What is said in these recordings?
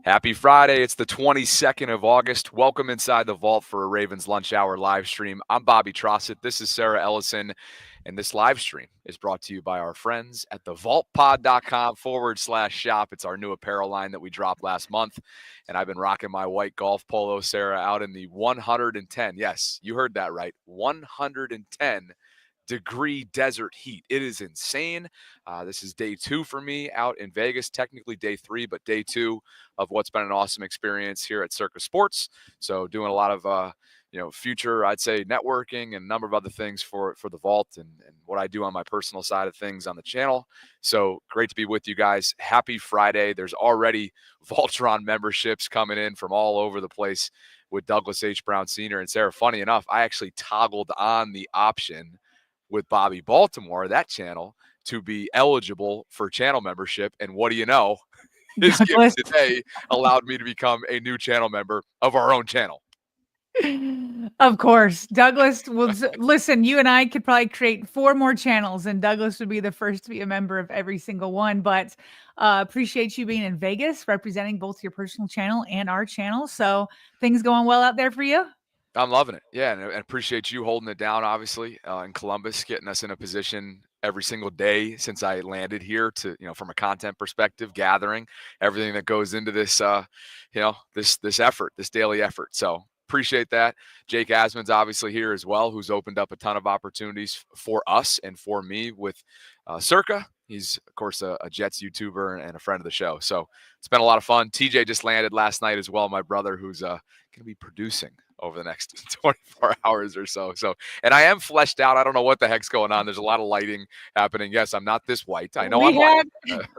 Happy Friday. It's the 22nd of August. Welcome inside the vault for a Ravens lunch hour live stream. I'm Bobby Trossett. This is Sarah Ellison. And this live stream is brought to you by our friends at thevaultpod.com/shop. It's our new apparel line that we dropped last month. And I've been rocking my white golf polo, Sarah, out in the 110. Yes, you heard that right. 110-degree desert heat. It is insane. This is day 2 for me out in Vegas, technically day 3, but day 2 of what's been an awesome experience here at Circus Sports. So doing a lot of, future, I'd say, networking and a number of other things for the vault and what I do on my personal side of things on the channel. So great to be with you guys. Happy Friday. There's already Voltron memberships coming in from all over the place with Douglas H. Brown Sr. And Sarah, funny enough, I actually toggled on the option with Bobby Baltimore, that channel, to be eligible for channel membership. And what do you know? His gift today allowed me to become a new channel member of our own channel. Of course. Douglas will listen. You and I could probably create 4 more channels, and Douglas would be the first to be a member of every single one. But appreciate you being in Vegas, representing both your personal channel and our channel. So things going well out there for you? I'm loving it. Yeah, and appreciate you holding it down, obviously, in Columbus, getting us in a position every single day since I landed here to, from a content perspective, gathering everything that goes into this, this effort, this daily effort. So appreciate that. Jake Asman's obviously here as well, who's opened up a ton of opportunities for us and for me with Circa. He's, of course, a Jets YouTuber and a friend of the show. So it's been a lot of fun. TJ just landed last night as well, my brother, who's going to be producing over the next 24 hours or so. And I am fleshed out. I don't know what the heck's going on. There's a lot of lighting happening. Yes, I'm not this white. I know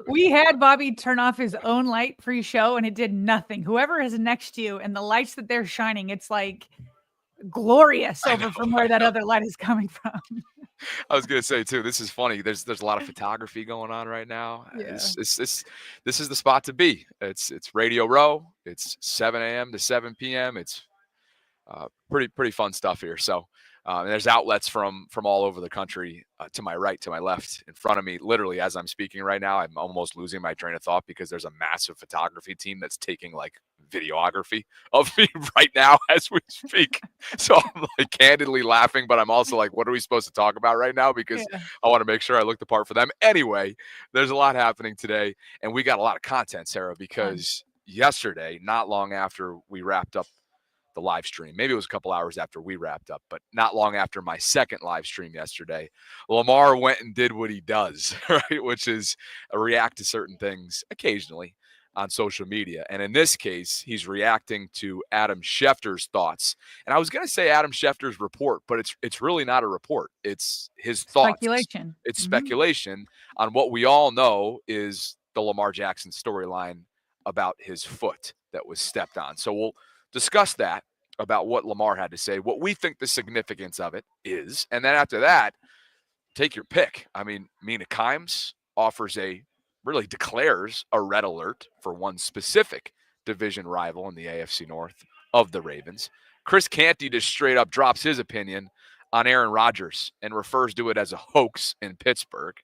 we had Bobby turn off his own light pre-show, and it did nothing. Whoever is next to you and the lights that they're shining, it's like glorious from where that other light is coming from. I was going to say, too, this is funny. There's a lot of photography going on right now. Yeah. This is the spot to be. It's Radio Row. It's 7 a.m. to 7 p.m. It's pretty fun stuff here. So and there's outlets from all over the country, to my right, to my left, in front of me. Literally, as I'm speaking right now, I'm almost losing my train of thought because there's a massive photography team that's taking videography of me right now as we speak. So I'm candidly laughing, but I'm also what are we supposed to talk about right now? Because I want to make sure I look the part for them. Anyway, there's a lot happening today, and we got a lot of content, Sarah, because yesterday, not long after we wrapped up the live stream, maybe it was a couple hours after we wrapped up, but not long after my second live stream yesterday, Lamar went and did what he does, right? Which is react to certain things occasionally on social media. And in this case, he's reacting to Adam Schefter's thoughts. And I was going to say Adam Schefter's report, but it's really not a report. It's his thoughts. Speculation. It's speculation on what we all know is the Lamar Jackson storyline about his foot that was stepped on. So we'll discuss that about what Lamar had to say, what we think the significance of it is. And then after that, take your pick. I mean, Mina Kimes declares a red alert for one specific division rival in the AFC North of the Ravens. Chris Canty just straight up drops his opinion on Aaron Rodgers and refers to it as a hoax in Pittsburgh.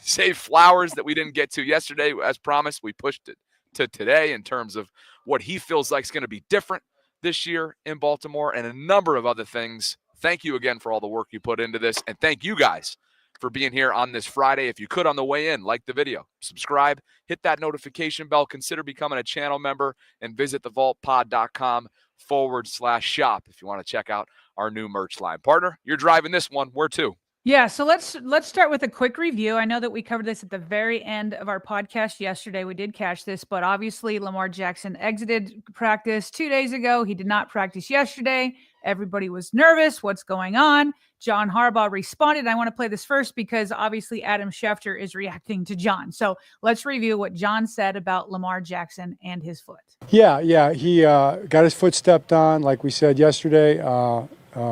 Zay Flowers, that we didn't get to yesterday, as promised, we pushed it to today in terms of what he feels like is going to be different this year in Baltimore, and a number of other things. Thank you again for all the work you put into this, and thank you guys for being here on this Friday. If you could, on the way in, like the video, subscribe, hit that notification bell, consider becoming a channel member, and visit thevaultpod.com/shop if you want to check out our new merch line. Partner, you're driving this one. Where to? Yeah, so let's start with a quick review. I know that we covered this at the very end of our podcast yesterday. We did catch this, but obviously Lamar Jackson exited practice 2 days ago. He did not practice yesterday. Everybody was nervous. What's going on? John Harbaugh responded. I want to play this first because obviously Adam Schefter is reacting to John. So let's review what John said about Lamar Jackson and his foot. Yeah. He got his foot stepped on, like we said yesterday. I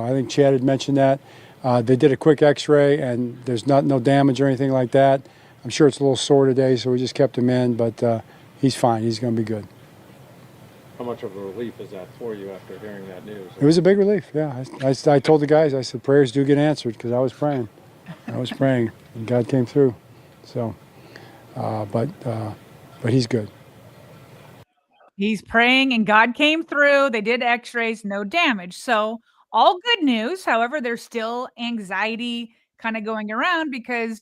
think Chad had mentioned that. They did a quick x-ray, and there's no damage or anything like that. I'm sure it's a little sore today, so we just kept him in, but he's fine. He's going to be good. How much of a relief is that for you after hearing that news? It was a big relief, yeah. I told the guys, I said, prayers do get answered, because I was praying. And God came through. So, but he's good. He's praying and God came through. They did x-rays, no damage. So all good news. However, there's still anxiety kind of going around because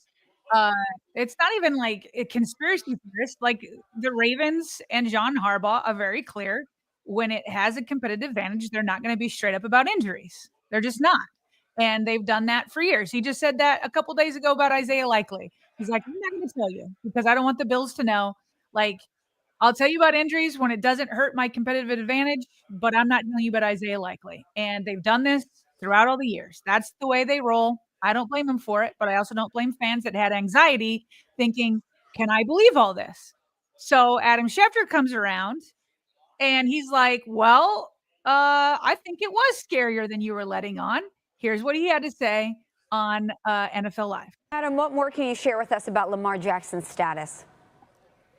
it's not even like a conspiracy theorist. Like the Ravens and John Harbaugh are very clear. When it has a competitive advantage, they're not going to be straight up about injuries. They're just not. And they've done that for years. He just said that a couple days ago about Isaiah Likely. He's like, I'm not going to tell you because I don't want the Bills to know. Like, I'll tell you about injuries when it doesn't hurt my competitive advantage, but I'm not telling you about Isaiah Likely. And they've done this throughout all the years. That's the way they roll. I don't blame them for it, but I also don't blame fans that had anxiety thinking, can I believe all this? So Adam Schefter comes around and he's like, well, I think it was scarier than you were letting on. Here's what he had to say on NFL Live. Adam, what more can you share with us about Lamar Jackson's status?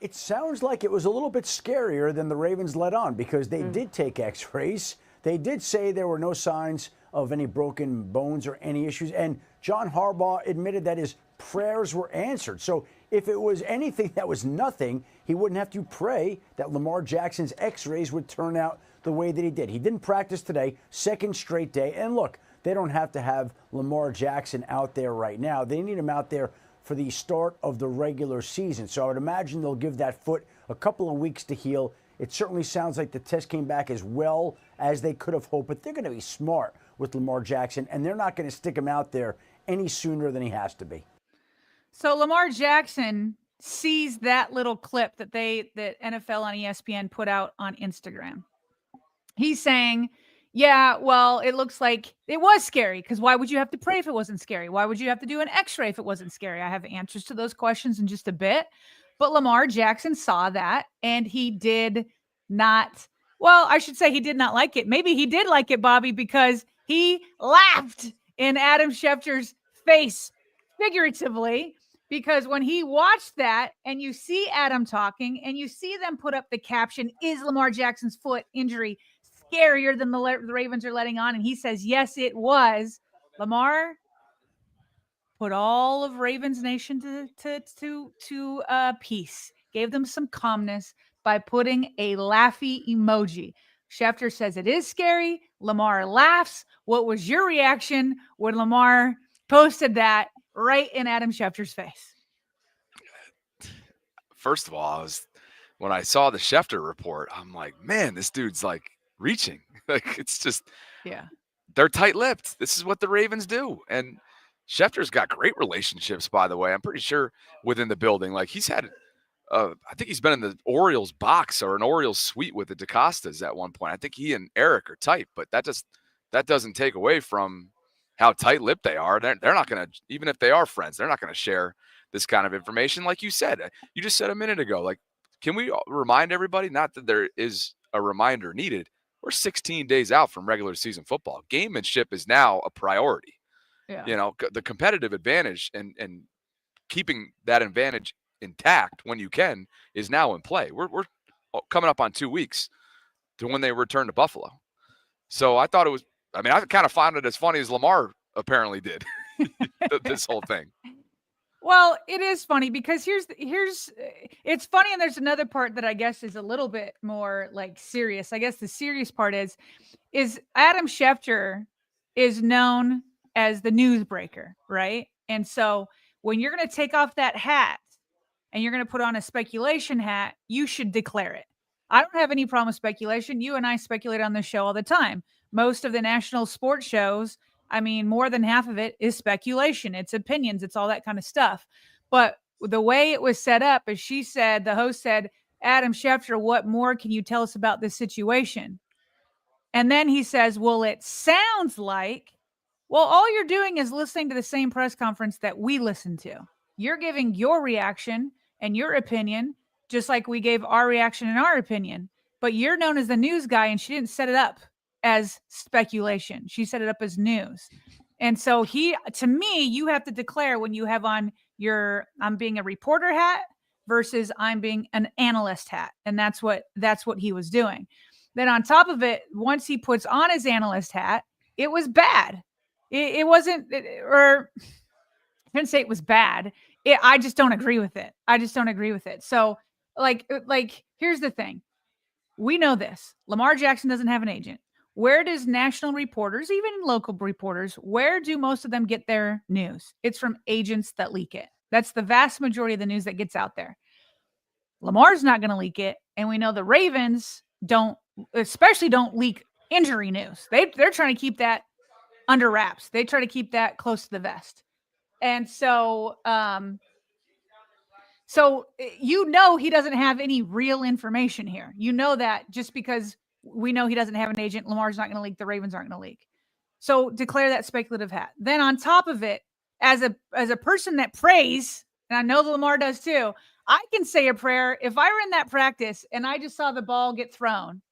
It sounds like it was a little bit scarier than the Ravens let on because they did take x-rays. They did say there were no signs of any broken bones or any issues. And John Harbaugh admitted that his prayers were answered. So if it was anything that was nothing, he wouldn't have to pray that Lamar Jackson's x-rays would turn out the way that he did. He didn't practice today, second straight day. And look, they don't have to have Lamar Jackson out there right now. They need him out there for the start of the regular season. So I would imagine they'll give that foot a couple of weeks to heal. It certainly sounds like the test came back as well as they could have hoped, but they're going to be smart with Lamar Jackson, and they're not going to stick him out there any sooner than he has to be. So Lamar Jackson sees that little clip that NFL on ESPN put out on Instagram. He's saying, yeah, well, it looks like it was scary because why would you have to pray if it wasn't scary? Why would you have to do an x-ray if it wasn't scary? I have answers to those questions in just a bit. But Lamar Jackson saw that and he did not, well, I should say he did not like it. Maybe he did like it, Bobby, because he laughed in Adam Schefter's face figuratively. Because when he watched that and you see Adam talking and you see them put up the caption, is Lamar Jackson's foot injury scarier than the Ravens are letting on? And he says, yes, it was. Lamar put all of Ravens Nation to peace, gave them some calmness by putting a laughy emoji. Schefter says it is scary. Lamar laughs. What was your reaction when Lamar posted that right in Adam Schefter's face? First of all, when I saw the Schefter report, I'm like, man, this dude's like reaching. Like, it's just, yeah, they're tight-lipped. This is what the Ravens do. And Schefter's got great relationships, by the way. I'm pretty sure within the building. Like, he's had, I think he's been in the Orioles box or an Orioles suite with the DaCostas at one point. I think he and Eric are tight, but that doesn't take away from how tight-lipped they are. They're not going to, even if they are friends, they're not going to share this kind of information. Like you said, you just said a minute ago, like, can we remind everybody, not that there is a reminder needed, we're 16 days out from regular season football. Gamemanship is now a priority. Yeah. You know, the competitive advantage and keeping that advantage intact when you can is now in play. We're coming up on 2 weeks to when they return to Buffalo. So I thought it was, I mean, I kind of found it as funny as Lamar apparently did this whole thing. Well, it is funny because it's funny. And there's another part that I guess is a little bit more like serious. I guess the serious part is Adam Schefter is known as the newsbreaker, right? And so when you're going to take off that hat and you're going to put on a speculation hat, you should declare it. I don't have any problem with speculation. You and I speculate on this show all the time. Most of the national sports shows, I mean, more than half of it is speculation. It's opinions. It's all that kind of stuff. But the way it was set up is the host said, Adam Schefter, what more can you tell us about this situation? And then he says, well, it sounds like, well, all you're doing is listening to the same press conference that we listened to. You're giving your reaction and your opinion, just like we gave our reaction and our opinion. But you're known as the news guy, and she didn't set it up as speculation. She set it up as news. And so to me, you have to declare when you have on I'm being a reporter hat versus I'm being an analyst hat. And that's what he was doing. Then on top of it, once he puts on his analyst hat, it was bad. It wasn't, or I didn't say it was bad. I just don't agree with it. So like, here's the thing. we know this. Lamar Jackson doesn't have an agent. Where does national reporters, even local reporters, where do most of them get their news? It's from agents that leak it. That's the vast majority of the news that gets out there. Lamar's not going to leak it. And we know the Ravens don't leak injury news. They're trying to keep that under wraps. They try to keep that close to the vest. And so, he doesn't have any real information here. You know that just because we know he doesn't have an agent, Lamar's not going to leak, the Ravens aren't going to leak. So declare that speculative hat. Then on top of it, as a person that prays, and I know that Lamar does too, I can say a prayer. If I were in that practice and I just saw the ball get thrown,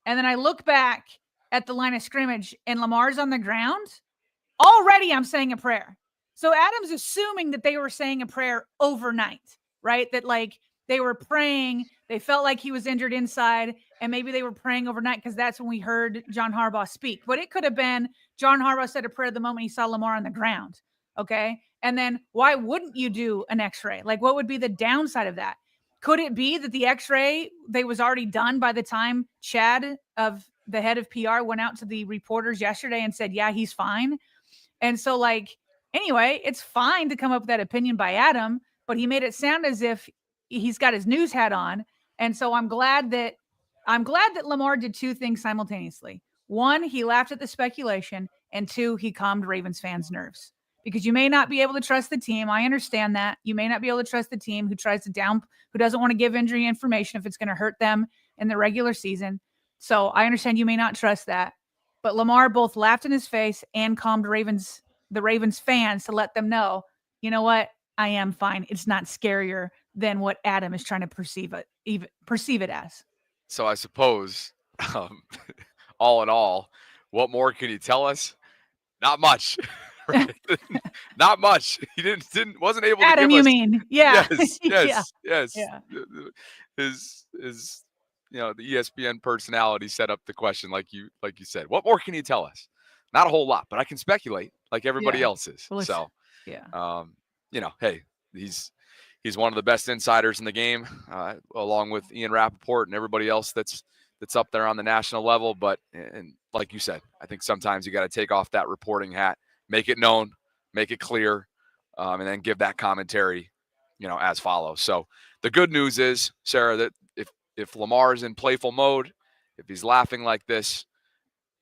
and then I look back at the line of scrimmage and Lamar's on the ground, already I'm saying a prayer. So Adam's assuming that they were saying a prayer overnight, right? That like they were praying, they felt like he was injured inside, and maybe they were praying overnight because that's when we heard John Harbaugh speak. But it could have been John Harbaugh said a prayer the moment he saw Lamar on the ground, okay? And then why wouldn't you do an x-ray? Like what would be the downside of that? Could it be that the x-ray, they was already done by the time Chad, of the head of PR, went out to the reporters yesterday and said, yeah, he's fine? And so like, anyway, it's fine to come up with that opinion by Adam, but he made it sound as if he's got his news hat on. And so I'm glad that Lamar did two things simultaneously. One, he laughed at the speculation, and two, he calmed Ravens fans' nerves. Because you may not be able to trust the team. I understand that. You may not be able to trust the team who doesn't want to give injury information if it's going to hurt them in the regular season. So I understand you may not trust that. But Lamar both laughed in his face and calmed the Ravens fans to let them know, you know what? I am fine. It's not scarier than what Adam is trying to perceive it as. So I suppose, all in all, what more can you tell us? Not much. Right? Not much. He wasn't able Adam, to give you us. mean? Yeah. Yes. Yeah. His the ESPN personality set up the question like you said. What more can you tell us? Not a whole lot, but I can speculate like everybody else is. Well, so, yeah. Hey, he's one of the best insiders in the game, along with Ian Rappaport and everybody else that's up there on the national level. But and like you said, I think sometimes you got to take off that reporting hat, make it known, make it clear, and then give that commentary, as follows. So the good news is, Sarah, that if Lamar is in playful mode, if he's laughing like this,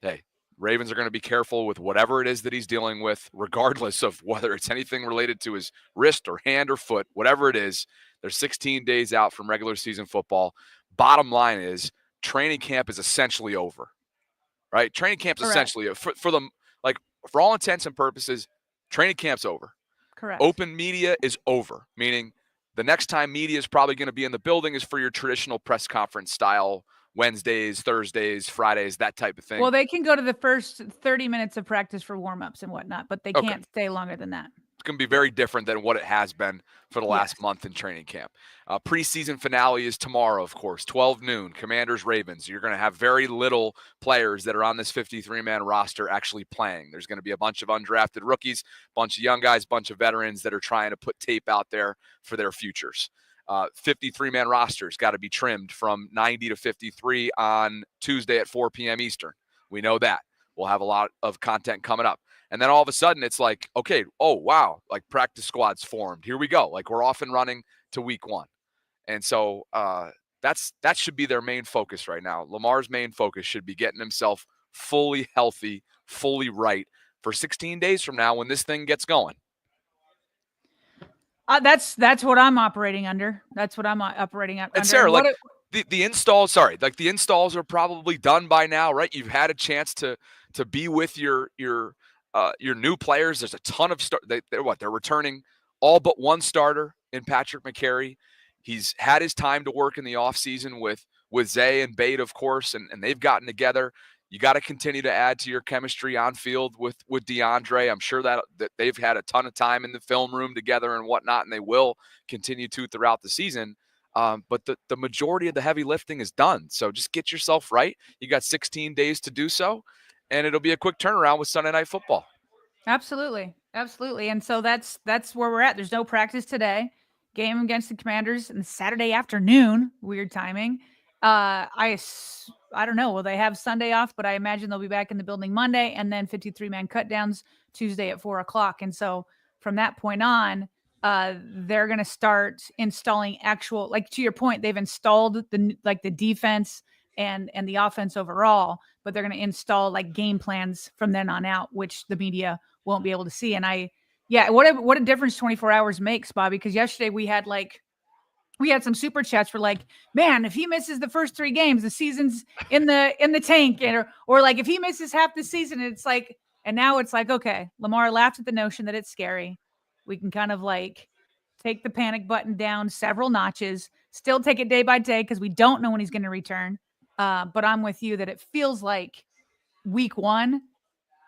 hey, Ravens are going to be careful with whatever it is that he's dealing with, regardless of whether it's anything related to his wrist or hand or foot, whatever it is. They're 16 days out from regular season football. Bottom line is training camp is essentially over, right? Training camp's essentially for all intents and purposes, training camp's over. Correct. Open media is over, meaning the next time media is probably going to be in the building is for your traditional press conference style Wednesdays, Thursdays, Fridays, that type of thing. Well, they can go to the first 30 minutes of practice for warm-ups and whatnot, but they can't stay longer than that. It's going to be very different than what it has been for the last month in training camp. Preseason finale is tomorrow, of course, 12 noon, Commanders, Ravens. You're going to have very little players that are on this 53-man roster actually playing. There's going to be a bunch of undrafted rookies, bunch of young guys, bunch of veterans that are trying to put tape out there for their futures. 53-man rosters got to be trimmed from 90 to 53 on Tuesday at 4 p.m. Eastern. We know that. We'll have a lot of content coming up. And then all of a sudden it's like, okay, oh, wow, like practice squads formed. Here we go. Like we're off and running to week one. And so that should be their main focus right now. Lamar's main focus should be getting himself fully healthy, fully right for 16 days from now when this thing gets going. That's what I'm operating under. That's what I'm operating under. And Sarah, the installs, the installs are probably done by now, right? You've had a chance to be with your new players. There's a ton of they're returning all but one starter in Patrick McCary. He's had his time to work in the offseason with Zay and Bate, of course, and they've gotten together. You got to continue to add to your chemistry on field with DeAndre. I'm sure that they've had a ton of time in the film room together and whatnot, and they will continue to throughout the season. But the majority of the heavy lifting is done. So just get yourself right. You got 16 days to do so, and it'll be a quick turnaround with Sunday Night Football. Absolutely. Absolutely. And so that's where we're at. There's no practice today. Game against the Commanders on Saturday afternoon. Weird timing. I don't know. Will they have Sunday off? But I imagine they'll be back in the building Monday, and then 53-man cutdowns Tuesday at 4:00. And so from that point on, they're going to start installing actual, like to your point, they've installed the defense and the offense overall, but they're going to install like game plans from then on out, which the media won't be able to see. And what a difference 24 hours makes, Bobby, because yesterday we had some super chats for like, man, if he misses the first 3 games, the season's in the tank, or like if he misses half the season, it's like, and now it's like, okay, Lamar laughed at the notion that it's scary. We can kind of like take the panic button down several notches, still take it day by day because we don't know when he's going to return. But I'm with you that it feels like week 1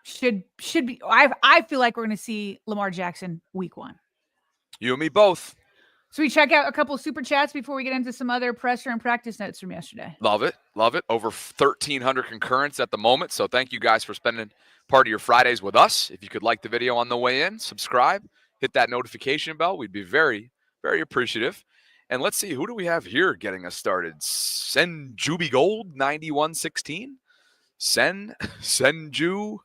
should be. I feel like we're going to see Lamar Jackson week 1. You and me both. So we check out a couple of super chats before we get into some other presser and practice notes from yesterday. Love it. Love it. Over 1,300 concurrents at the moment. So thank you guys for spending part of your Fridays with us. If you could like the video on the way in, subscribe, hit that notification bell. We'd be very, very appreciative. And let's see, who do we have here getting us started? Senjubi Gold, 9116. Senju.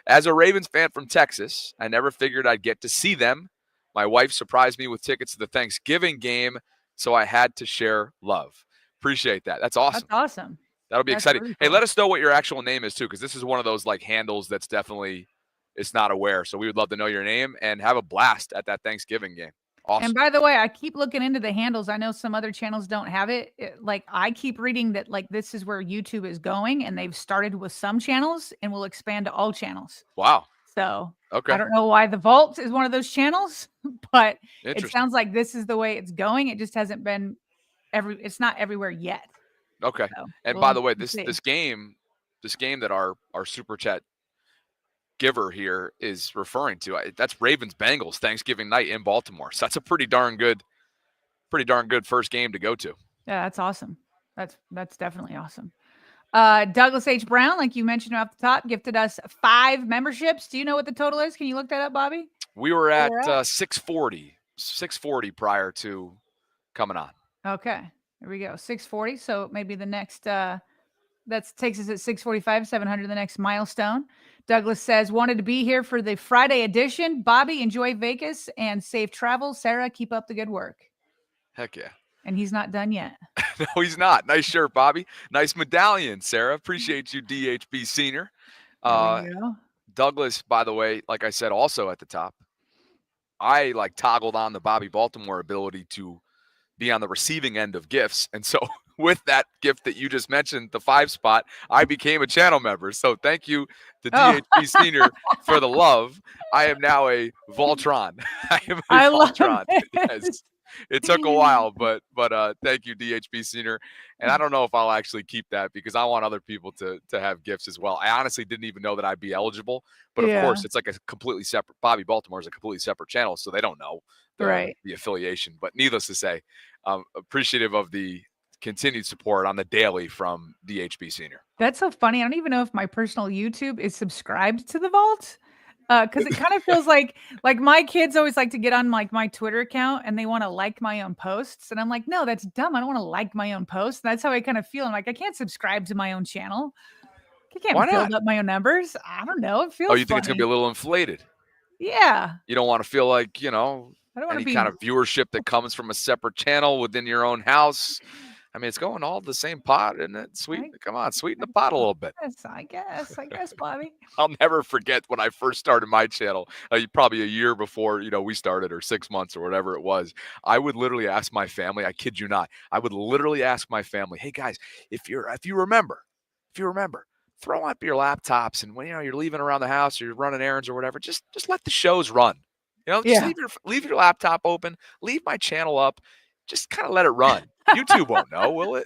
As a Ravens fan from Texas, I never figured I'd get to see them. My wife surprised me with tickets to the Thanksgiving game, so I had to share love. Appreciate that. That's awesome. That's awesome. That'll be exciting. Really cool. Hey, let us know what your actual name is, too, because this is one of those like handles that's definitely it's not aware. So we would love to know your name and have a blast at that Thanksgiving game. Awesome. And by the way, I keep looking into the handles. I know some other channels don't have it. Like I keep reading that like this is where YouTube is going, and they've started with some channels and will expand to all channels. Wow. So okay. I don't know why the Vault is one of those channels, but it sounds like this is the way it's going. It just hasn't been it's not everywhere yet. Okay. So, and by the way, this game that our super chat giver here is referring to, that's Ravens Bengals Thanksgiving night in Baltimore. So that's a pretty darn good first game to go to. Yeah, that's awesome. That's definitely awesome. Douglas H. Brown, like you mentioned off the top, gifted us 5 memberships. Do you know what the total is? Can you look that up, Bobby? We were at 640 prior to coming on. Okay, there we go. 640. So maybe the next, that takes us at 645, 700, the next milestone. Douglas says, wanted to be here for the Friday edition. Bobby, enjoy Vegas and safe travel. Sarah, keep up the good work. Heck yeah. And he's not done yet. No, he's not. Nice shirt, Bobby. Nice medallion, Sarah. Appreciate you, DHB Senior. Douglas, by the way, like I said, also at the top, I like toggled on the Bobby Baltimore ability to be on the receiving end of gifts. And so with that gift that you just mentioned, the 5 spot, I became a channel member. So thank you to DHB Senior for the love. I am now a Voltron. I am a Voltron. Yes. It took a while, but thank you, DHB Senior. And I don't know if I'll actually keep that because I want other people to have gifts as well. I honestly didn't even know that I'd be eligible. But of course, it's like a completely separate. Bobby Baltimore is a completely separate channel, so they don't know the affiliation. But needless to say, appreciative of the continued support on the daily from DHB Senior. That's so funny. I don't even know if my personal YouTube is subscribed to the Vault. Because it kind of feels like my kids always like to get on like my Twitter account and they want to like my own posts. And I'm like, no, that's dumb. I don't want to like my own posts. That's how I kind of feel. I'm like, I can't subscribe to my own channel. I can't build up my own numbers. I don't know. It feels you think it's going to be a little inflated? Yeah. You don't want to feel like, any kind of viewership that comes from a separate channel within your own house. I mean, it's going all the same pot, isn't it? Come on, sweeten the pot a little bit. I guess, Bobby. I'll never forget when I first started my channel, probably a year before, we started, or 6 months or whatever it was. I would literally ask my family, I kid you not, I would literally ask my family, hey guys, if you remember, throw up your laptops and when you're leaving around the house or you're running errands or whatever, just let the shows run. Just leave your laptop open, leave my channel up, just kind of let it run. YouTube won't know, will it?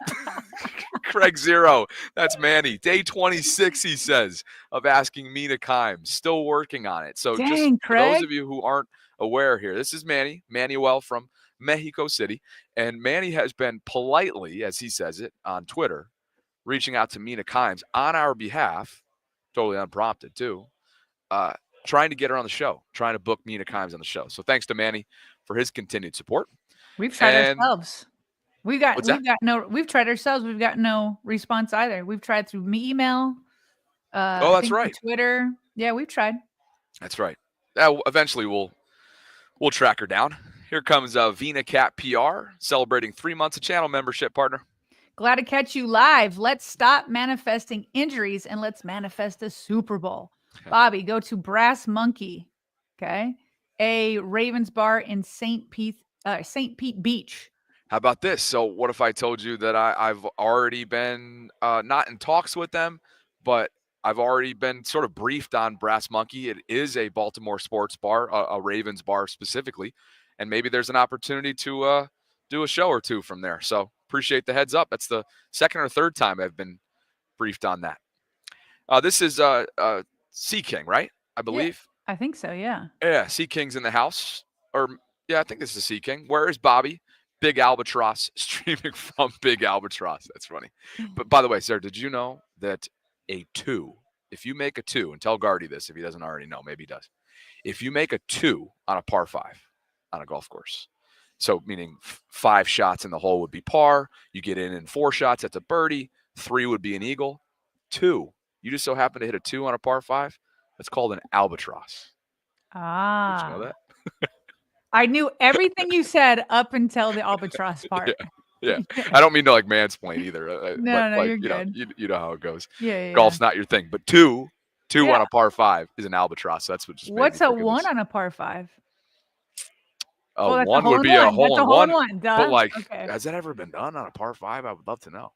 Craig Zero, that's Manny. Day 26, he says, of asking Mina Kimes. Still working on it. So Dang, for those of you who aren't aware here, this is Manuel from Mexico City. And Manny has been politely, as he says it, on Twitter, reaching out to Mina Kimes on our behalf, totally unprompted too, trying to get her on the show, trying to book Mina Kimes on the show. So thanks to Manny for his continued support. We've tried ourselves. We've tried ourselves. We've got no response either. We've tried through email. That's right. Twitter. Yeah, we've tried. That's right. Eventually we'll track her down. Here comes Vina Cat PR celebrating 3 months of channel membership, partner. Glad to catch you live. Let's stop manifesting injuries and let's manifest a Super Bowl. Okay. Bobby, go to Brass Monkey. Okay. A Ravens bar in St. Pete Beach. How about this? So what if I told you that I've already been not in talks with them, but I've already been sort of briefed on Brass Monkey. It is a Baltimore sports bar, a Ravens bar specifically, and maybe there's an opportunity to do a show or two from there. So appreciate the heads up. That's the second or third time I've been briefed on that. This is Sea King, right? I believe. Yeah, I think so, yeah. Yeah, Sea King's in the house. I think this is Sea King. Where is Bobby? Big Albatross, streaming from Big Albatross. That's funny. But by the way, Sarah, did you know that a 2, if you make a 2, and tell Gardy this if he doesn't already know, maybe he does. If you make a 2 on a par 5 on a golf course, so meaning 5 shots in the hole would be par, you get in 4 shots, that's a birdie, 3 would be an eagle, 2, you just so happen to hit a 2 on a par 5, that's called an albatross. Did you know that? I knew everything you said up until the albatross part. Yeah. I don't mean to like mansplain either. No, you're good. You know how it goes. Yeah. Golf's not your thing, but 2 on a par 5 is an albatross. So that's what just. What's a 1 on a par 5? A 1 would be a hole in one. Duh. But has that ever been done on a par 5? I would love to know.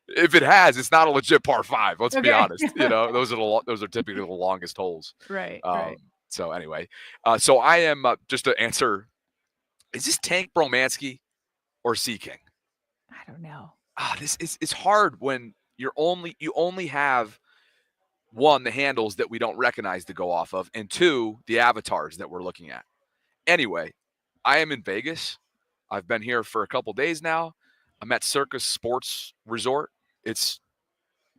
If it has, it's not a legit par 5. Let's be honest. Those are typically the longest holes. Right. So anyway, so I am just to answer. Is this Tank Bromansky or Sea King? I don't know. This is it's hard when you only have 1, the handles that we don't recognize to go off of, and 2, the avatars that we're looking at. Anyway, I am in Vegas. I've been here for a couple days now. I'm at Circus Sports Resort. It's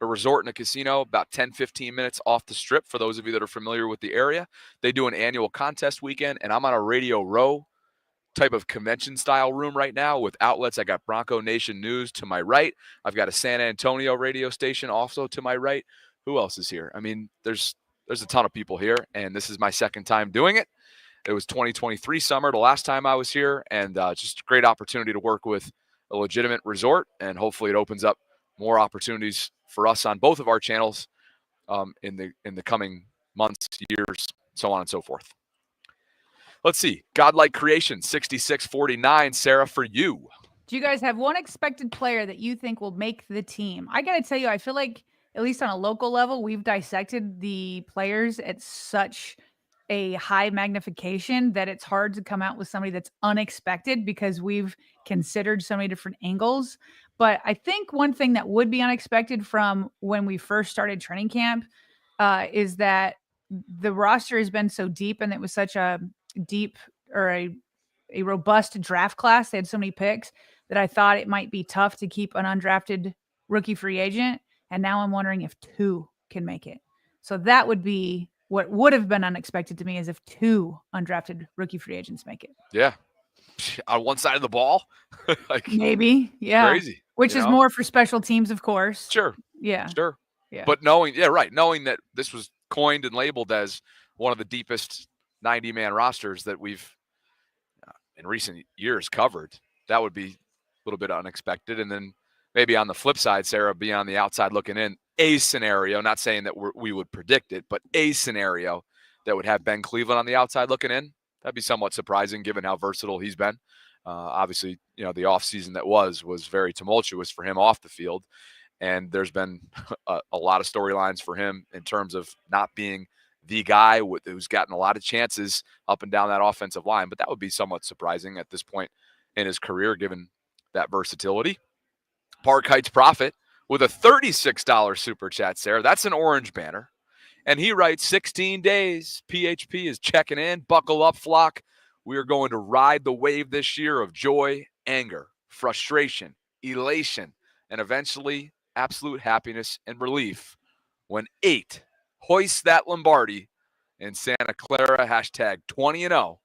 a resort and a casino about 10-15 minutes off the strip for those of you that are familiar with the area. They do an annual contest weekend, and I'm on a Radio Row type of convention style room right now with outlets. I got Bronco Nation News to my right. I've got a San Antonio radio station also to my right. Who else is here? I mean, there's a ton of people here, and this is my second time doing it. It was 2023 summer the last time I was here, and just a great opportunity to work with a legitimate resort, and hopefully it opens up more opportunities for us on both of our channels in the coming months, years, so on and so forth. Let's see. Godlike Creation, 6649. Sarah, for you. Do you guys have one expected player that you think will make the team? I got to tell you, I feel like, at least on a local level, we've dissected the players at such a high magnification that it's hard to come out with somebody that's unexpected because we've considered so many different angles. But I think one thing that would be unexpected from when we first started training camp is that the roster has been so deep, and it was such a deep or a robust draft class. They had so many picks that I thought it might be tough to keep an undrafted rookie free agent. And now I'm wondering if 2 can make it. So that would be what would have been unexpected to me, is if 2 undrafted rookie free agents make it. Yeah. On one side of the ball. Maybe. Yeah. Crazy. Which is more for special teams, of course. Sure. Yeah. Sure. Yeah. But knowing that this was coined and labeled as one of the deepest 90-man rosters that we've in recent years covered, that would be a little bit unexpected. And then maybe on the flip side, Sarah, be on the outside looking in, a scenario, not saying that we would predict it, but a scenario that would have Ben Cleveland on the outside looking in, that'd be somewhat surprising given how versatile he's been. Obviously, the offseason that was very tumultuous for him off the field. And there's been a lot of storylines for him in terms of not being the guy who's gotten a lot of chances up and down that offensive line. But that would be somewhat surprising at this point in his career, given that versatility. Park Heights Prophet with a $36 super chat, Sarah. That's an orange banner. And he writes, 16 days. PHP is checking in. Buckle up, flock. We are going to ride the wave this year of joy, anger, frustration, elation, and eventually absolute happiness and relief when 8 hoists that Lombardi in Santa Clara, #20-0,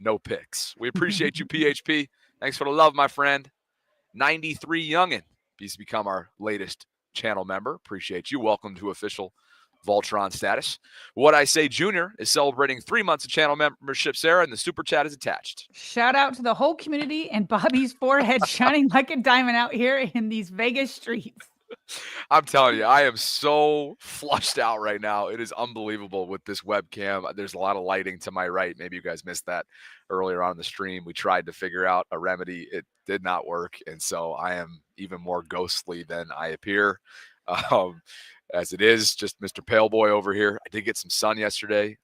#no picks. We appreciate you, PHP. Thanks for the love, my friend. 93 Youngin. He's become our latest channel member. Appreciate you. Welcome to official Voltron status. What I Say Junior is celebrating 3 months of channel membership, Sarah, and the super chat is attached. Shout out to the whole community and Bobby's forehead shining like a diamond out here in these Vegas streets. I'm telling you, I am so flushed out right now. It is unbelievable with this webcam. There's a lot of lighting to my right. Maybe you guys missed that earlier on in the stream. We tried to figure out a remedy. It did not work. And so I am even more ghostly than I appear. As it is, just Mr. Paleboy over here. I did get some sun yesterday,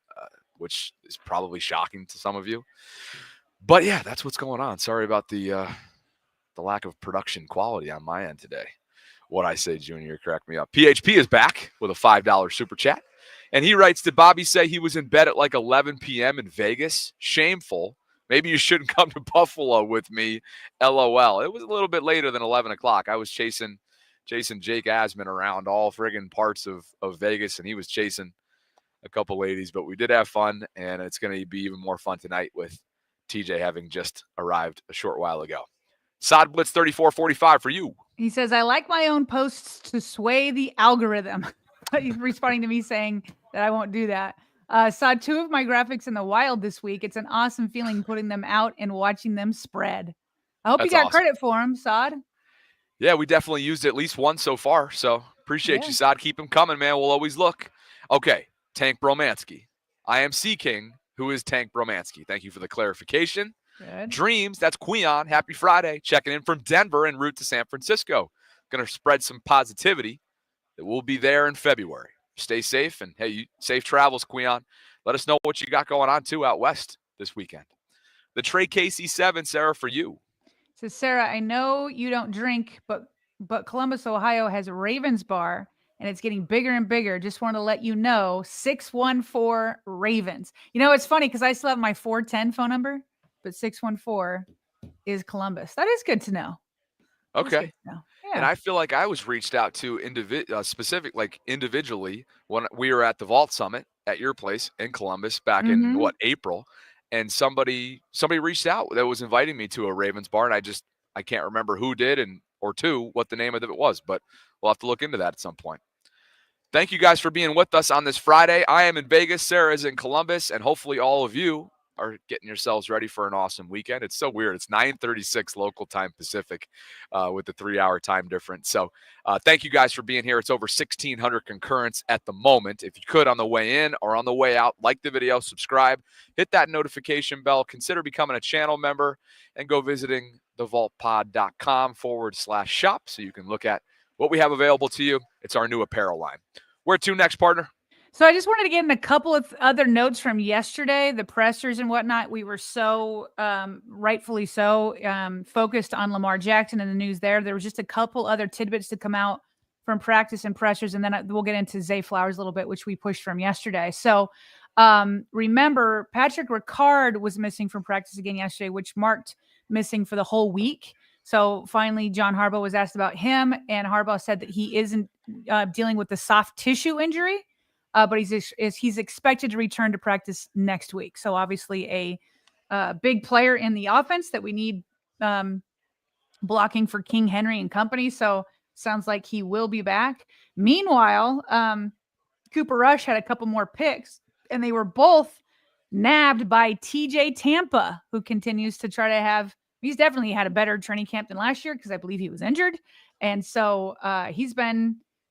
which is probably shocking to some of you. But yeah, that's what's going on. Sorry about the lack of production quality on my end today. What I Say Junior cracked me up. PHP is back with a $5 super chat. And he writes, did Bobby say he was in bed at like 11 p.m. in Vegas? Shameful. Maybe you shouldn't come to Buffalo with me. LOL. It was a little bit later than 11 o'clock. I was chasing Jake Asman around all friggin' parts of Vegas, and he was chasing a couple ladies. But we did have fun, and it's going to be even more fun tonight with TJ having just arrived a short while ago. Sod Blitz 3445 for you. He says, I like my own posts to sway the algorithm. He's responding to me saying that I won't do that. Saw 2 of my graphics in the wild this week. It's an awesome feeling putting them out and watching them spread. I hope you got credit for them, Sod. Yeah, we definitely used at least one so far. So appreciate you, Sod. Keep them coming, man. We'll always look. Okay, Tank Bromansky. I am C King, who is Tank Bromansky. Thank you for the clarification. Good. Dreams, that's Queon. Happy Friday. Checking in from Denver en route to San Francisco. Going to spread some positivity that we'll be there in February. Stay safe, and hey, safe travels, Queon. Let us know what you got going on, too, out west this weekend. The Trey Casey 7, Sarah, for you. So, Sarah, I know you don't drink, but Columbus, Ohio has a Ravens bar, and it's getting bigger and bigger. Just want to let you know, 614 Ravens. You know, it's funny because I still have my 410 phone number, but 614 is Columbus. That is good to know. Okay. Yeah. And I feel like I was reached out to individually when we were at the Vault Summit at your place in Columbus back in April, and somebody reached out that was inviting me to a Ravens bar, and I can't remember who did or what the name of it was, but we'll have to look into that at some point. Thank you guys for being with us on this Friday. I am in Vegas, Sarah is in Columbus, and hopefully all of you are getting yourselves ready for an awesome weekend. It's so weird. It's 9:36 local time Pacific with the 3-hour time difference. So thank you guys for being here. It's over 1,600 concurrents at the moment. If you could, on the way in or on the way out, like the video, subscribe, hit that notification bell, consider becoming a channel member, and go visiting thevaultpod.com/shop so you can look at what we have available to you. It's our new apparel line. Where to next, partner? So I just wanted to get in a couple of other notes from yesterday, the pressers and whatnot. We were so rightfully so focused on Lamar Jackson and the news there. There was just a couple other tidbits to come out from practice and pressers, and then we'll get into Zay Flowers a little bit, which we pushed from yesterday. So remember, Patrick Ricard was missing from practice again yesterday, which marked missing for the whole week. So finally, John Harbaugh was asked about him, and Harbaugh said that he isn't dealing with the soft tissue injury. But he's expected to return to practice next week. So obviously a big player in the offense that we need blocking for King Henry and company. So sounds like he will be back. Meanwhile, Cooper Rush had a couple more picks, and they were both nabbed by TJ Tampa, who continues to try to have – he's definitely had a better training camp than last year because I believe he was injured. And so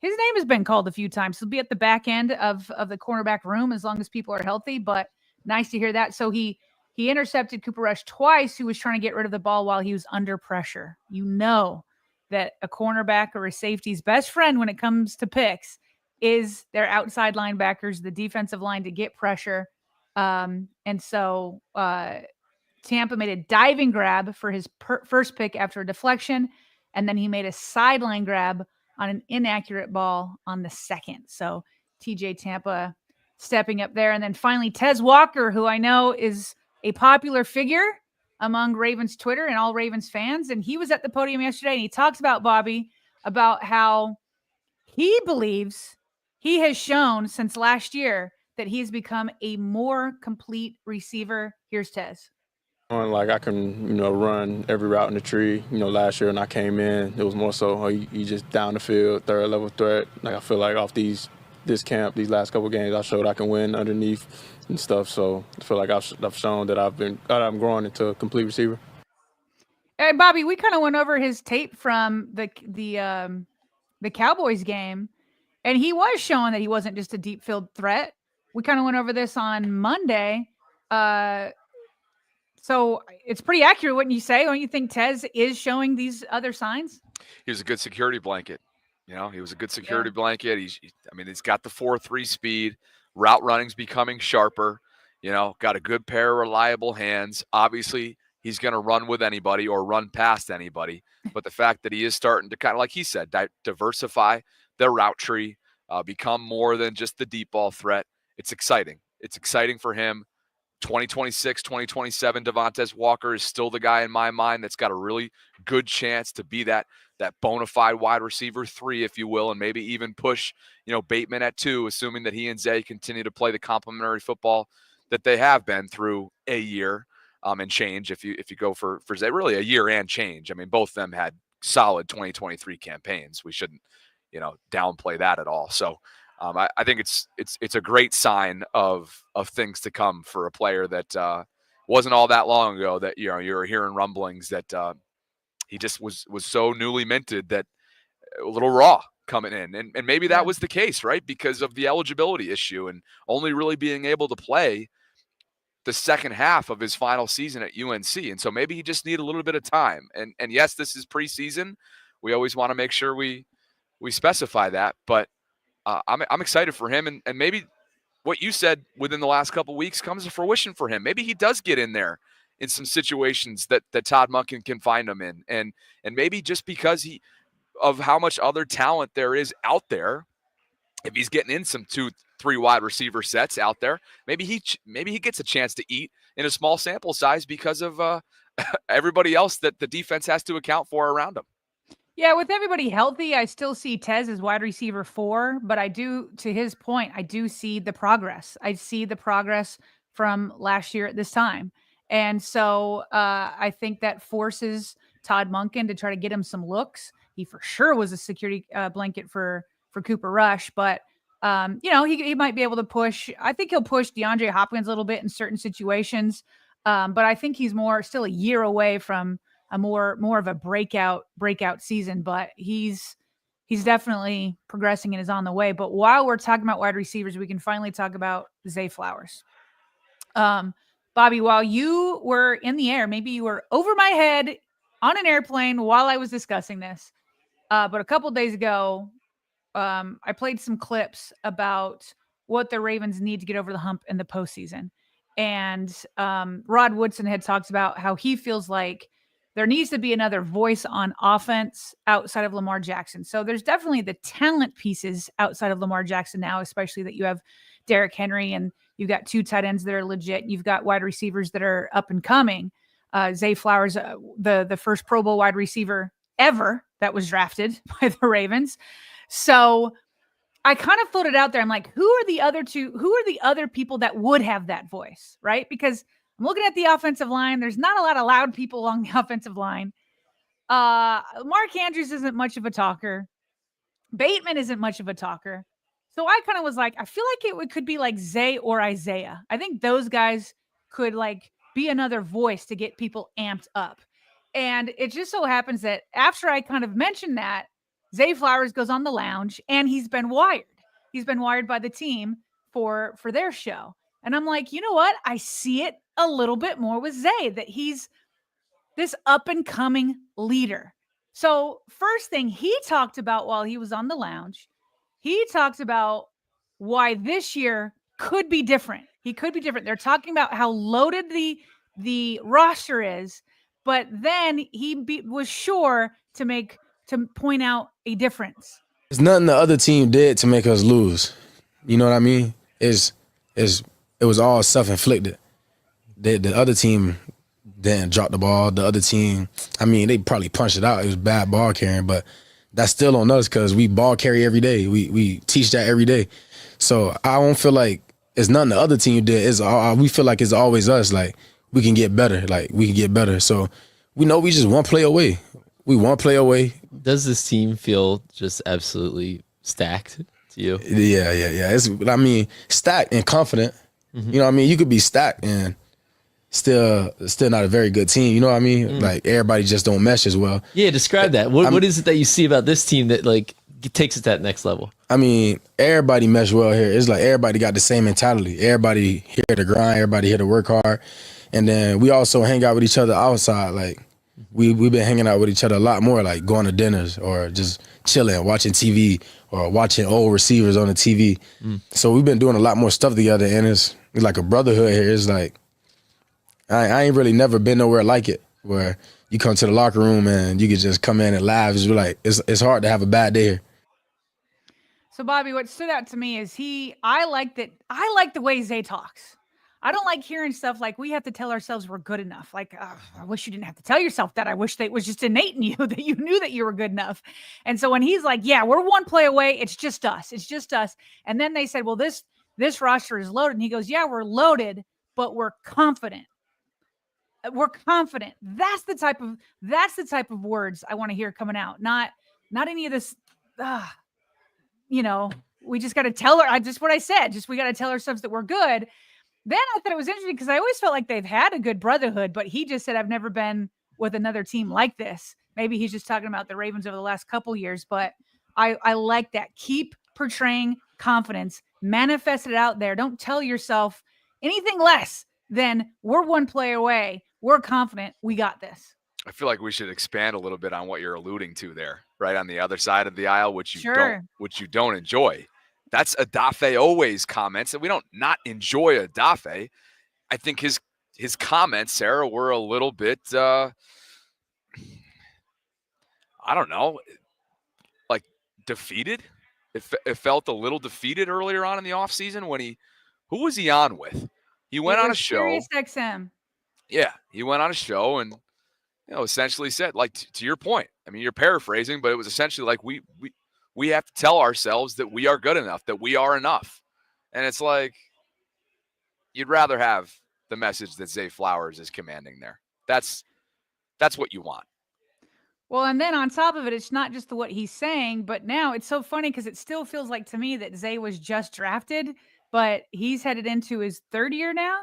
his name has been called a few times. He'll be at the back end of the cornerback room as long as people are healthy, but nice to hear that. So he intercepted Cooper Rush twice, who was trying to get rid of the ball while he was under pressure. You know that a cornerback or a safety's best friend when it comes to picks is their outside linebackers, the defensive line, to get pressure. And so Tampa made a diving grab for his first pick after a deflection, and then he made a sideline grab on an inaccurate ball on the second. So TJ Tampa stepping up there. And then finally, Tez Walker, who I know is a popular figure among Ravens Twitter and all Ravens fans. And he was at the podium yesterday, and he talks about Bobby, about how he believes he has shown since last year that he's become a more complete receiver. Here's Tez. Like I can, run every route in the tree. Last year when I came in, it was more so you just down the field, third level threat. Like I feel like off this camp, these last couple games, I showed I can win underneath and stuff. So I feel like I've shown that I'm growing into a complete receiver. Hey, Bobby, we kind of went over his tape from the Cowboys game, and he was showing that he wasn't just a deep field threat. We kind of went over this on Monday. So it's pretty accurate, wouldn't you say? Don't you think Tez is showing these other signs? He was a good security blanket. He was a good security blanket. He's got the 4.3 speed. Route running's becoming sharper. Got a good pair of reliable hands. Obviously, he's going to run with anybody or run past anybody. But the fact that he is starting to kind of, like he said, diversify their route tree, become more than just the deep ball threat, it's exciting. It's exciting for him. 2026, 2027, Devontae Walker is still the guy in my mind that's got a really good chance to be that bona fide wide receiver 3, if you will, and maybe even push, Bateman at 2, assuming that he and Zay continue to play the complementary football that they have been through a year and change. If you go for Zay, really a year and change. Both of them had solid 2023 campaigns. We shouldn't, downplay that at all. So I think it's a great sign of things to come for a player that wasn't all that long ago that you were hearing rumblings that he just was so newly minted that a little raw coming in, and maybe that was the case, right, because of the eligibility issue and only really being able to play the second half of his final season at UNC, and so maybe he just needed a little bit of time. And yes, this is preseason. We always want to make sure we specify that, but I'm excited for him, and maybe what you said within the last couple of weeks comes to fruition for him. Maybe he does get in there in some situations that Todd Monken can find him in, and maybe just because of how much other talent there is out there, if he's getting in some 2-3 wide receiver sets out there, maybe he gets a chance to eat in a small sample size because of everybody else that the defense has to account for around him. Yeah, with everybody healthy, I still see Tez as wide receiver 4, but I do, to his point, I do see the progress. I see the progress from last year at this time. And so I think that forces Todd Monken to try to get him some looks. He for sure was a security blanket for Cooper Rush, but he might be able to push. I think he'll push DeAndre Hopkins a little bit in certain situations, but I think he's still a year away from a more of a breakout season, but he's definitely progressing and is on the way. But while we're talking about wide receivers, we can finally talk about Zay Flowers. Bobby, while you were in the air, maybe you were over my head on an airplane while I was discussing this. But a couple days ago, I played some clips about what the Ravens need to get over the hump in the postseason. And Rod Woodson had talked about how he feels like there needs to be another voice on offense outside of Lamar Jackson. So there's definitely the talent pieces outside of Lamar Jackson now, especially that you have Derrick Henry and you've got 2 tight ends that are legit. You've got wide receivers that are up and coming. Zay Flowers, the first Pro Bowl wide receiver ever that was drafted by the Ravens. So I kind of floated out there. I'm like, who are the other people that would have that voice, right? Because I'm looking at the offensive line. There's not a lot of loud people along the offensive line. Mark Andrews isn't much of a talker. Bateman isn't much of a talker. So I kind of was like, I feel like it could be like Zay or Isaiah. I think those guys could be another voice to get people amped up. And it just so happens that after I kind of mentioned that, Zay Flowers goes on the lounge and he's been wired. He's been wired by the team for their show. And I'm like, you know what? I see it a little bit more with Zay, that he's this up and coming leader. So first thing he talked about while he was on the lounge, he talked about why this year could be different. He could be different. They're talking about how loaded the roster is, but then he was sure to point out a difference. There's nothing the other team did to make us lose. You know what I mean? It was all self-inflicted. The other team didn't drop the ball. The other team, they probably punched it out. It was bad ball carrying, but that's still on us because we ball carry every day. We teach that every day. So I don't feel like it's nothing the other team did. We feel like it's always us. Like, we can get better. Like, we can get better. So we know we just one play away. We one play away. Does this team feel just absolutely stacked to you? Yeah. It's, I mean, stacked and confident. You know what I mean? You could be stacked and still not a very good team. You know what I mean? Like, everybody just don't mesh as well. Yeah, describe that. What is it that you see about this team that, like, takes it to that next level? I mean, everybody mesh well here. It's like everybody got the same mentality. Everybody here to grind. Everybody here to work hard. And then we also hang out with each other outside. Like, we've been hanging out with each other a lot more, like going to dinners or just chilling, watching TV or watching old receivers on the TV. So we've been doing a lot more stuff together, and it's like a brotherhood here. It's like, I ain't really never been nowhere like it, where you come to the locker room and you can just come in and laugh. It's like, it's hard to have a bad day here. So, Bobby, what stood out to me is I like the way Zay talks. I don't like hearing stuff like we have to tell ourselves we're good enough. Like, I wish you didn't have to tell yourself that. I wish that it was just innate in you that you knew that you were good enough. And so when he's like, yeah, we're one play away. It's just us. It's just us. And then they said, well, this roster is loaded. And he goes, yeah, we're loaded, but we're confident. We're confident. That's the type of words I want to hear coming out. Not any of this, we just got to tell her. What I said. Just we got to tell ourselves that we're good. Then I thought it was interesting because I always felt like they've had a good brotherhood, but he just said, I've never been with another team like this. Maybe he's just talking about the Ravens over the last couple years, but I like that. Keep portraying confidence, manifest it out there. Don't tell yourself anything less than we're one play away. We're confident. We got this. I feel like we should expand a little bit on what you're alluding to there, right on the other side of the aisle, which you don't enjoy. That's Adafe always comments, and we don't not enjoy Adafe. I think his comments, Sarah, were a little bit, I don't know, like defeated. It felt a little defeated earlier on in the offseason when who was he on with? He went on a show. Sirius XM. Yeah, he went on a show and essentially said, like, to your point. I mean, you're paraphrasing, but it was essentially like we have to tell ourselves that we are good enough, that we are enough. And it's like, you'd rather have the message that Zay Flowers is commanding there. That's what you want. Well, and then on top of it, it's not just what he's saying, but now it's so funny because it still feels like to me that Zay was just drafted, but he's headed into his third year now.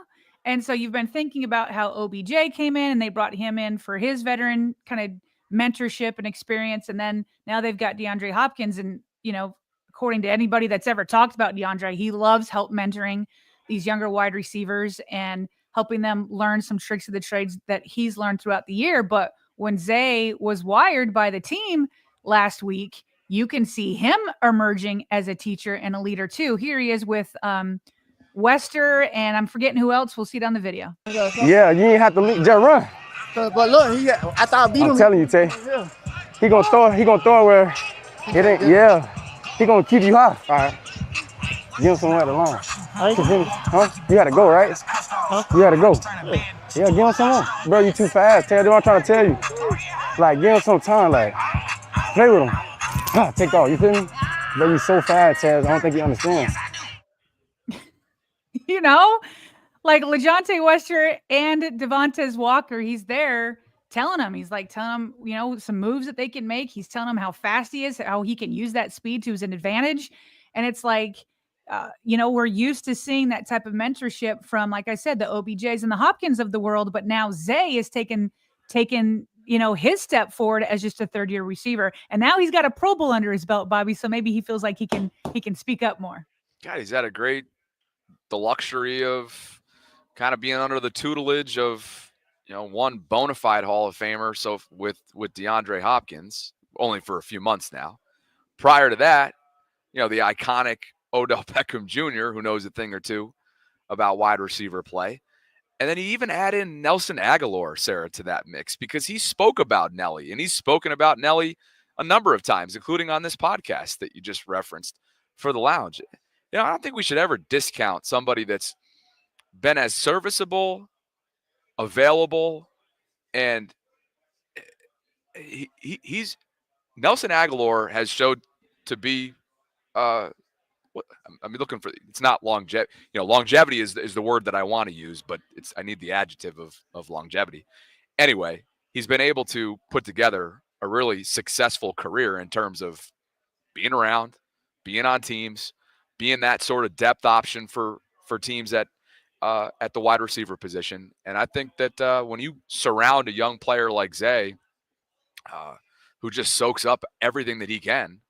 And so you've been thinking about how OBJ came in and they brought him in for his veteran kind of mentorship and experience. And then now they've got DeAndre Hopkins. And, according to anybody that's ever talked about DeAndre, he loves help mentoring these younger wide receivers and helping them learn some tricks of the trades that he's learned throughout the year. But when Zay was wired by the team last week, you can see him emerging as a teacher and a leader too. Here he is with Wester, and I'm forgetting who else. We'll see it on the video. Yeah, you ain't have to just run. But look, I thought I beat him. I'm telling you, Tay. He gonna throw it where it ain't. Yeah, he gonna keep you high. All right. Give him somewhere at the line. Huh? You gotta go, right? Huh? You gotta go. Yeah, give him some more. Bro, you too fast. Tay, that's what I'm trying to tell you. Like, give him some time. Like, play with him. Take off. You feel me? Bro, you so fast, Tay. I don't think you understand. Like LeJohntay Wester and Devontae Walker, he's there telling him, some moves that they can make. He's telling him how fast he is, how he can use that speed to his advantage. And it's like, we're used to seeing that type of mentorship from, like I said, the OBJs and the Hopkins of the world. But now Zay is taking his step forward as just a third-year receiver. And now he's got a Pro Bowl under his belt, Bobby. So maybe he feels like he can speak up more. God, he's had the luxury of kind of being under the tutelage of, one bona fide Hall of Famer. So with DeAndre Hopkins, only for a few months now. Prior to that, the iconic Odell Beckham Jr., who knows a thing or two about wide receiver play. And then he even added in Nelson Aguilar, Sarah, to that mix because he spoke about Nelly, and he's spoken about Nelly a number of times, including on this podcast that you just referenced for the Lounge. I don't think we should ever discount somebody that's been as serviceable, available, and he's Nelson Aguilar has showed to be I'm looking for. It's not longevity. Longevity is the word that I want to use, but I need the adjective of longevity. Anyway, he's been able to put together a really successful career in terms of being around, being on teams, being that sort of depth option for teams at the wide receiver position. And I think that when you surround a young player like Zay, who just soaks up everything that he can,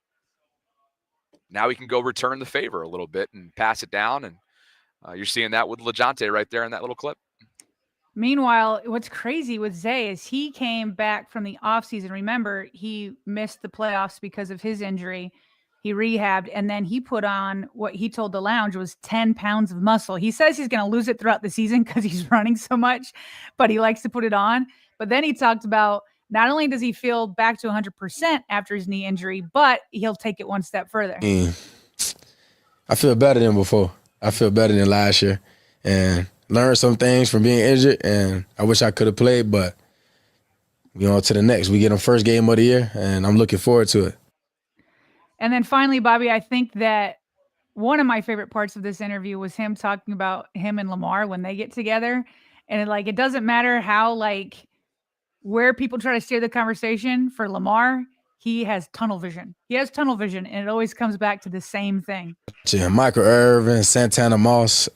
now he can go return the favor a little bit and pass it down. And you're seeing that with LeJohntay right there in that little clip. Meanwhile, what's crazy with Zay is he came back from the offseason. Remember, he missed the playoffs because of his injury. He rehabbed, and then he put on what he told the lounge was 10 pounds of muscle. He says he's going to lose it throughout the season because he's running so much, but he likes to put it on. But then he talked about not only does he feel back to 100% after his knee injury, but he'll take it one step further. I feel better than before. I feel better than last year, and learned some things from being injured, and I wish I could have played, but to the next. We get them first game of the year, and I'm looking forward to it. And then finally, Bobby, I think that one of my favorite parts of this interview was him talking about him and Lamar when they get together. And it doesn't matter how, where people try to steer the conversation. For Lamar, he has tunnel vision. He has tunnel vision, and it always comes back to the same thing. Yeah, Michael Irvin, Santana Moss,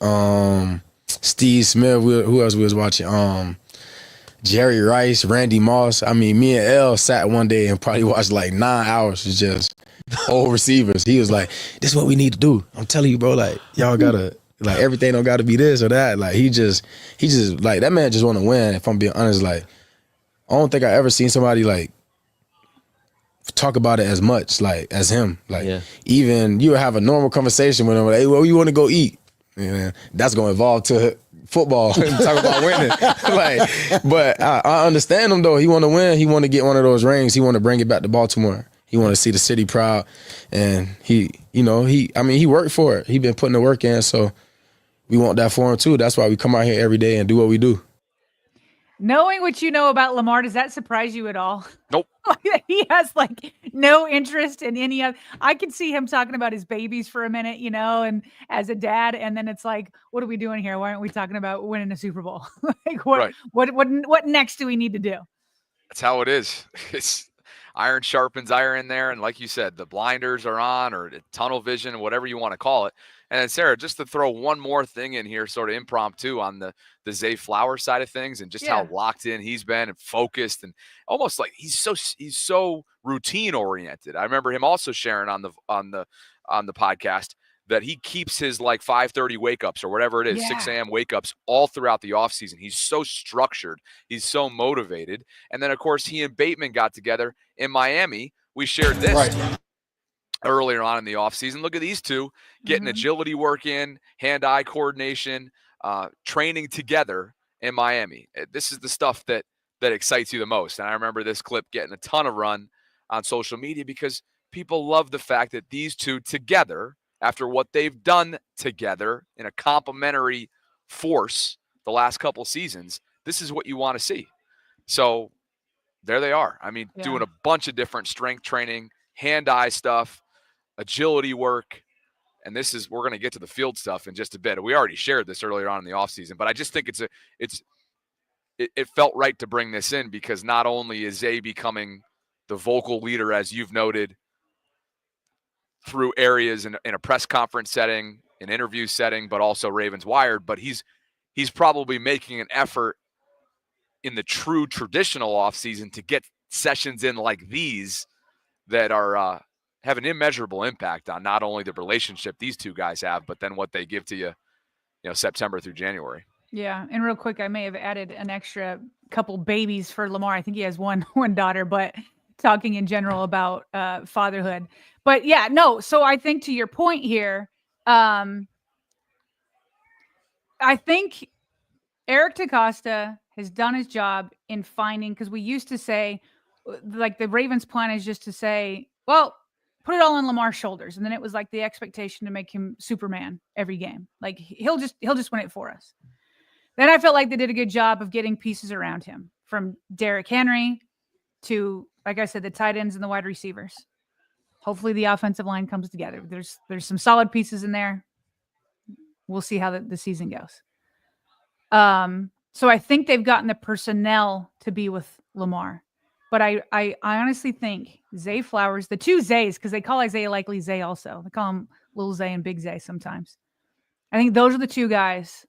Steve Smith, who else we was watching? Jerry Rice, Randy Moss. I mean, me and L sat one day and probably watched 9 hours of just old receivers. He was like, this is what we need to do. I'm telling you, bro, y'all gotta, everything don't gotta be this or that. He just that man just want to win, if I'm being honest. I don't think I ever seen somebody talk about it as much as him. Even you would have a normal conversation with him, hey, where you want to go eat? That's going to evolve to football and talk about winning. But I understand him though. He want to win. He want to get one of those rings. He want to bring it back to Baltimore. He want to see the city proud, and he worked for it. He been putting the work in, so we want that for him too. That's why we come out here every day and do what we do. Knowing what you know about Lamar, does that surprise you at all? Nope. He has no interest in any of. I can see him talking about his babies for a minute, and as a dad, and then it's what are we doing here? Why aren't we talking about winning a Super Bowl? What next do we need to do? That's how it is. It's iron sharpens iron there, and like you said, the blinders are on, or the tunnel vision, whatever you want to call it. And then Sarah, just to throw one more thing in here, sort of impromptu, on the Zay Flowers side of things, and just how locked in he's been and focused, and almost he's so routine oriented. I remember him also sharing on the podcast that he keeps his 5:30 wake ups or whatever it is, 6 a.m. wake ups all throughout the offseason. He's so structured. He's so motivated. And then, of course, he and Bateman got together in Miami. We shared this earlier on in the offseason. Look at these two getting agility work in, hand-eye coordination, training together in Miami. This is the stuff that excites you the most. And I remember this clip getting a ton of run on social media because people love the fact that these two together, after what they've done together in a complementary force the last couple seasons, this is what you want to see. So there they are. I mean, doing a bunch of different strength training, hand-eye stuff, agility work. And we're going to get to the field stuff in just a bit. We already shared this earlier on in the offseason, but I just think it felt right to bring this in because not only is Zay becoming the vocal leader, as you've noted, through areas in a press conference setting, an interview setting, but also Ravens Wired, but he's probably making an effort in the true traditional offseason to get sessions in like these that are have an immeasurable impact on not only the relationship these two guys have, but then what they give to you, September through January. Yeah. And real quick, I may have added an extra couple babies for Lamar. I think he has one daughter, but talking in general about fatherhood. But yeah, no. So I think to your point here, I think Eric DeCosta has done his job in finding, because we used to say, the Ravens plan is just to say, well, put it all on Lamar's shoulders. And then it was the expectation to make him Superman every game. He'll just win it for us. Then I felt like they did a good job of getting pieces around him, from Derrick Henry to, like I said, the tight ends and the wide receivers. Hopefully the offensive line comes together. There's some solid pieces in there. We'll see how the season goes. So I think they've gotten the personnel to be with Lamar. But I honestly think Zay Flowers, the two Zays, because they call Isaiah Likely Zay also. They call him Little Zay and Big Zay sometimes. I think those are the two guys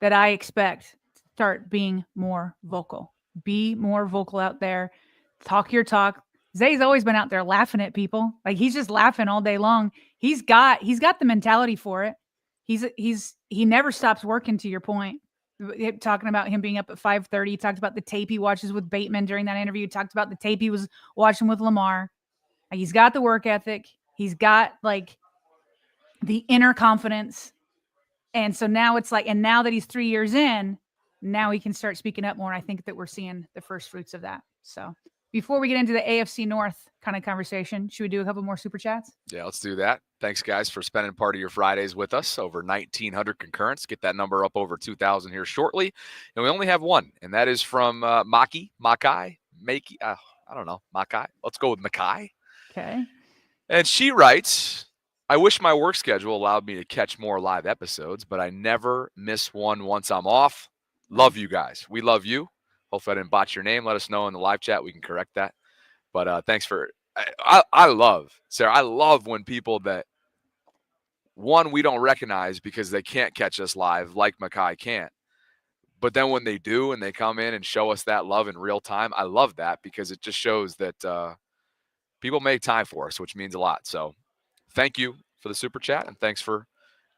that I expect to start being more vocal. Be more vocal out there. Talk your talk. Zay's always been out there laughing at people. Like, he's just laughing all day long. He's got the mentality for it. He never stops working, to your point. Talking about him being up at 5:30. He talked about the tape he watches with Bateman during that interview. He talked about the tape he was watching with Lamar. Like, he's got the work ethic. He's got like the inner confidence. And so now it's like, and now that he's 3 years in, now he can start speaking up more. And I think that we're seeing the first fruits of that. So before we get into the AFC North kind of conversation, should we do a couple more super chats? Yeah, let's do that. Thanks, guys, for spending part of your Fridays with us. Over 1,900 concurrents. Get that number up over 2,000 here shortly. And we only have one, and that is from Makai. I don't know, Makai. Let's go with Makai. Okay. And she writes, I wish my work schedule allowed me to catch more live episodes, but I never miss one once I'm off. Love you guys. We love you. Hopefully I didn't botch your name. Let us know in the live chat. We can correct that. But thanks for I love, Sarah, I love when people that, one, we don't recognize because they can't catch us live like Makai can't. But then when they do and they come in and show us that love in real time, I love that because it just shows that people make time for us, which means a lot. So thank you for the super chat, and thanks for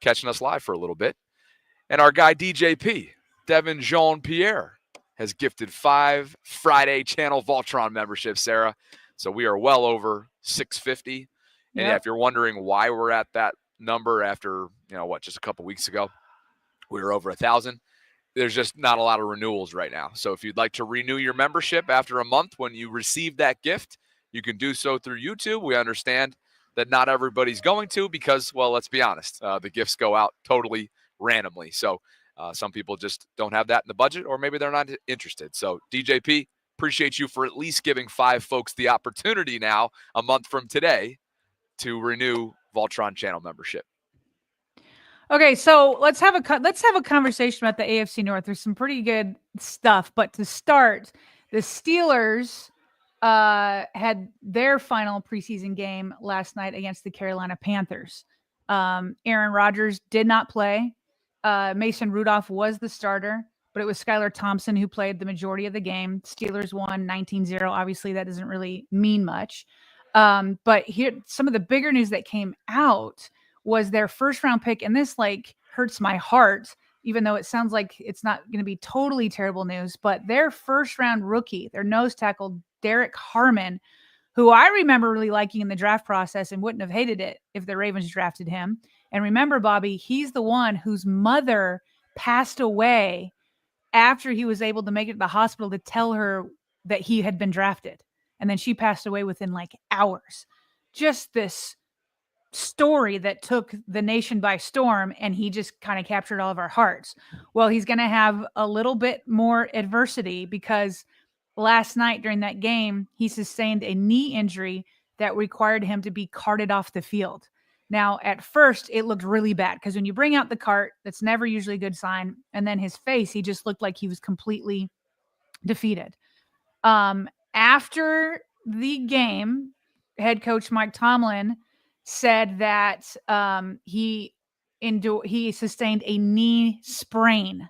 catching us live for a little bit. And our guy DJP, Devin Jean-Pierre, has gifted 5 Friday Channel Voltron memberships, Sarah. So we are well over 650. And yeah, if you're wondering why we're at that number after, just a couple weeks ago, we were over 1,000. There's just not a lot of renewals right now. So if you'd like to renew your membership after a month when you receive that gift, you can do so through YouTube. We understand that not everybody's going to because, well, let's be honest, the gifts go out totally randomly. So some people just don't have that in the budget, or maybe they're not interested. So DJP, appreciate you for at least giving 5 folks the opportunity now, a month from today, to renew Voltron channel membership. Okay, so let's have a conversation about the AFC North. There's some pretty good stuff, but to start, the Steelers had their final preseason game last night against the Carolina Panthers. Aaron Rodgers did not play. Mason Rudolph was the starter, but it was Skylar Thompson who played the majority of the game. Steelers won 19-0. Obviously, that doesn't really mean much. But here, some of the bigger news that came out was their first round pick. And this hurts my heart, even though it sounds like it's not going to be totally terrible news, but their first round rookie, their nose tackle, Derek Harmon, who I remember really liking in the draft process and wouldn't have hated it if the Ravens drafted him. And remember, Bobby, he's the one whose mother passed away after he was able to make it to the hospital to tell her that he had been drafted. And then she passed away within hours. Just this story that took the nation by storm, and he just kind of captured all of our hearts. Well, he's going to have a little bit more adversity because last night during that game, he sustained a knee injury that required him to be carted off the field. Now, at first, it looked really bad because when you bring out the cart, that's never usually a good sign. And then his face, he just looked like he was completely defeated. After the game, head coach Mike Tomlin said that he sustained a knee sprain.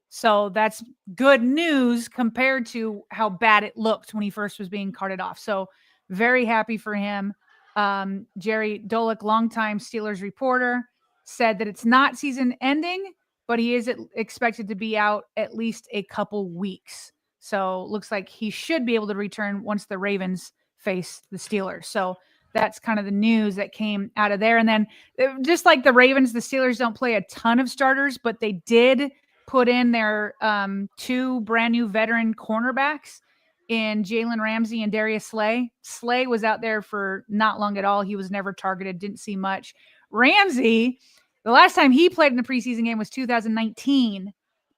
So that's good news compared to how bad it looked when he first was being carted off. So very happy for him. Jerry Dolick, longtime Steelers reporter, said that it's not season ending, but he is expected to be out at least a couple weeks. So looks like he should be able to return once the Ravens face the Steelers. So that's kind of the news that came out of there. And then just like the Ravens, the Steelers don't play a ton of starters, but they did put in their 2 brand new veteran cornerbacks in Jalen Ramsey and Darius Slay. Slay was out there for not long at all. He was never targeted, didn't see much. Ramsey, the last time he played in the preseason game was 2019.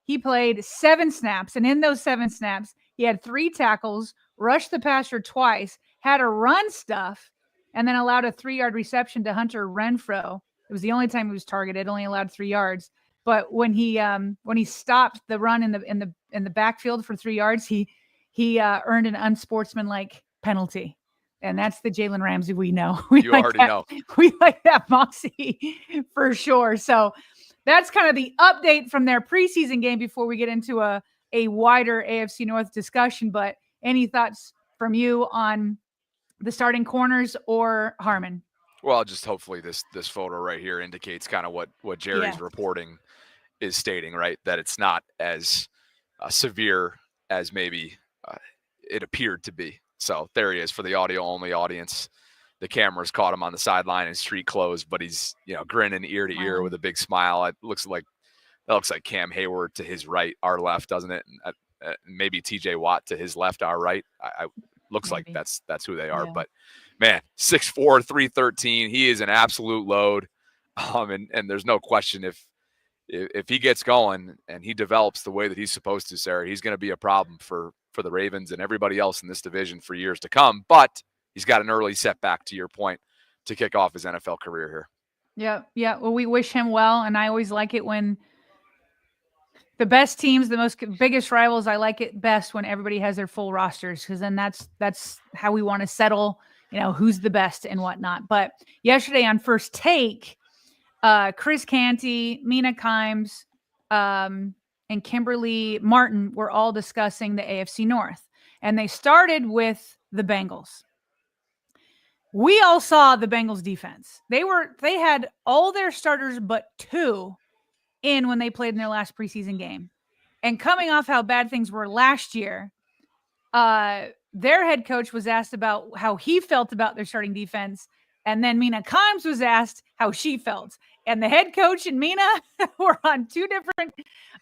He played 7 snaps, and in those 7 snaps, he had 3 tackles, rushed the passer twice, had a run stuff, and then allowed a 3-yard reception to Hunter Renfrow. It was the only time he was targeted, only allowed 3 yards. But when he stopped the run in the backfield for 3 yards, he earned an unsportsmanlike penalty. And that's the Jalen Ramsey we know. You already know. We like that moxie for sure. So that's kind of the update from their preseason game before we get into a wider AFC North discussion. But any thoughts from you on the starting corners or Harmon? Well, just hopefully this photo right here indicates kind of what Jerry's reporting is stating, right? That it's not as severe as maybe it appeared to be. So there he is for the audio-only audience. The cameras caught him on the sideline in street clothes, but he's grinning ear to ear with a big smile. It looks like Cam Hayward to his right, our left, doesn't it? And, maybe T.J. Watt to his left, our right. Looks maybe. Like that's who they are. Yeah. But man, 6'4", 313. He is an absolute load. And there's no question if he gets going and he develops the way that he's supposed to, Sarah, he's going to be a problem for the Ravens and everybody else in this division for years to come. But he's got an early setback, to your point, to kick off his NFL career here. Yeah. Yeah. Well, we wish him well. And I always like it when the best teams, the biggest rivals, I like it best when everybody has their full rosters, because then that's how we want to settle, who's the best and whatnot. But yesterday on First Take, Chris Canty, Mina Kimes, and Kimberly Martin were all discussing the AFC North. And they started with the Bengals. We all saw the Bengals defense. They had all their starters but 2 in when they played in their last preseason game. And coming off how bad things were last year, their head coach was asked about how he felt about their starting defense. And then Mina Kimes was asked how she felt. And the head coach and Mina were on 2 different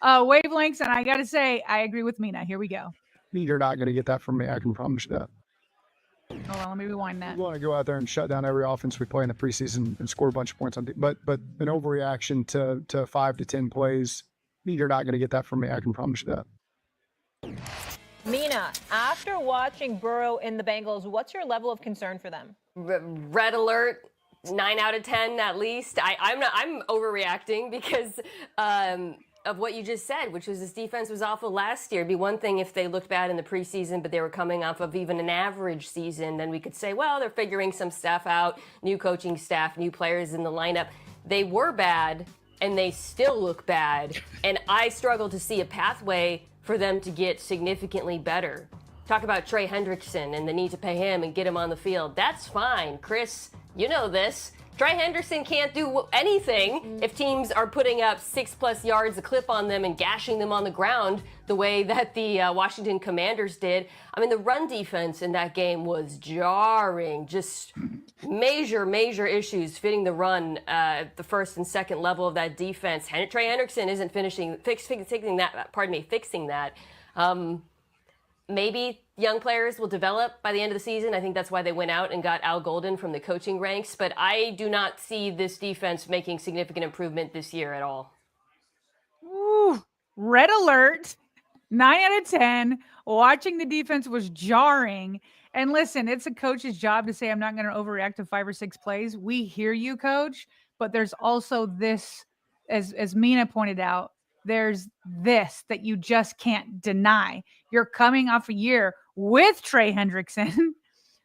wavelengths. And I got to say, I agree with Mina. Here we go. You're not going to get that from me. I can promise you that. Hold on, let me rewind that. We want to go out there and shut down every offense we play in the preseason and score a bunch of points on. But an overreaction to 5 to 10 plays, you're not going to get that from me. I can promise you that. Mina, after watching Burrow in the Bengals, what's your level of concern for them? Red alert. 9 out of 10 at least. I'm overreacting because of what you just said, which was this defense was awful last year. It'd be one thing if they looked bad in the preseason, but they were coming off of even an average season. Then we could say, well, they're figuring some stuff out, new coaching staff, new players in the lineup. They were bad, and they still look bad. And I struggle to see a pathway for them to get significantly better. Talk about Trey Hendrickson and the need to pay him and get him on the field. That's fine. Chris, you know this. Trey Hendrickson can't do anything if teams are putting up 6+ yards a clip on them and gashing them on the ground the way that the Washington Commanders did. I mean, the run defense in that game was jarring. Just major issues fitting the run at the first and second level of that defense. Trey Hendrickson isn't fixing that. Maybe young players will develop by the end of the season. I think that's why they went out and got Al Golden from the coaching ranks. But I do not see this defense making significant improvement this year at all. Ooh, red alert. 9 out of 10. Watching the defense was jarring. And listen, it's a coach's job to say, I'm not going to overreact to 5 or 6 plays. We hear you, coach. But there's also this, as Mina pointed out, there's this that you just can't deny. You're coming off a year with Trey Hendrickson,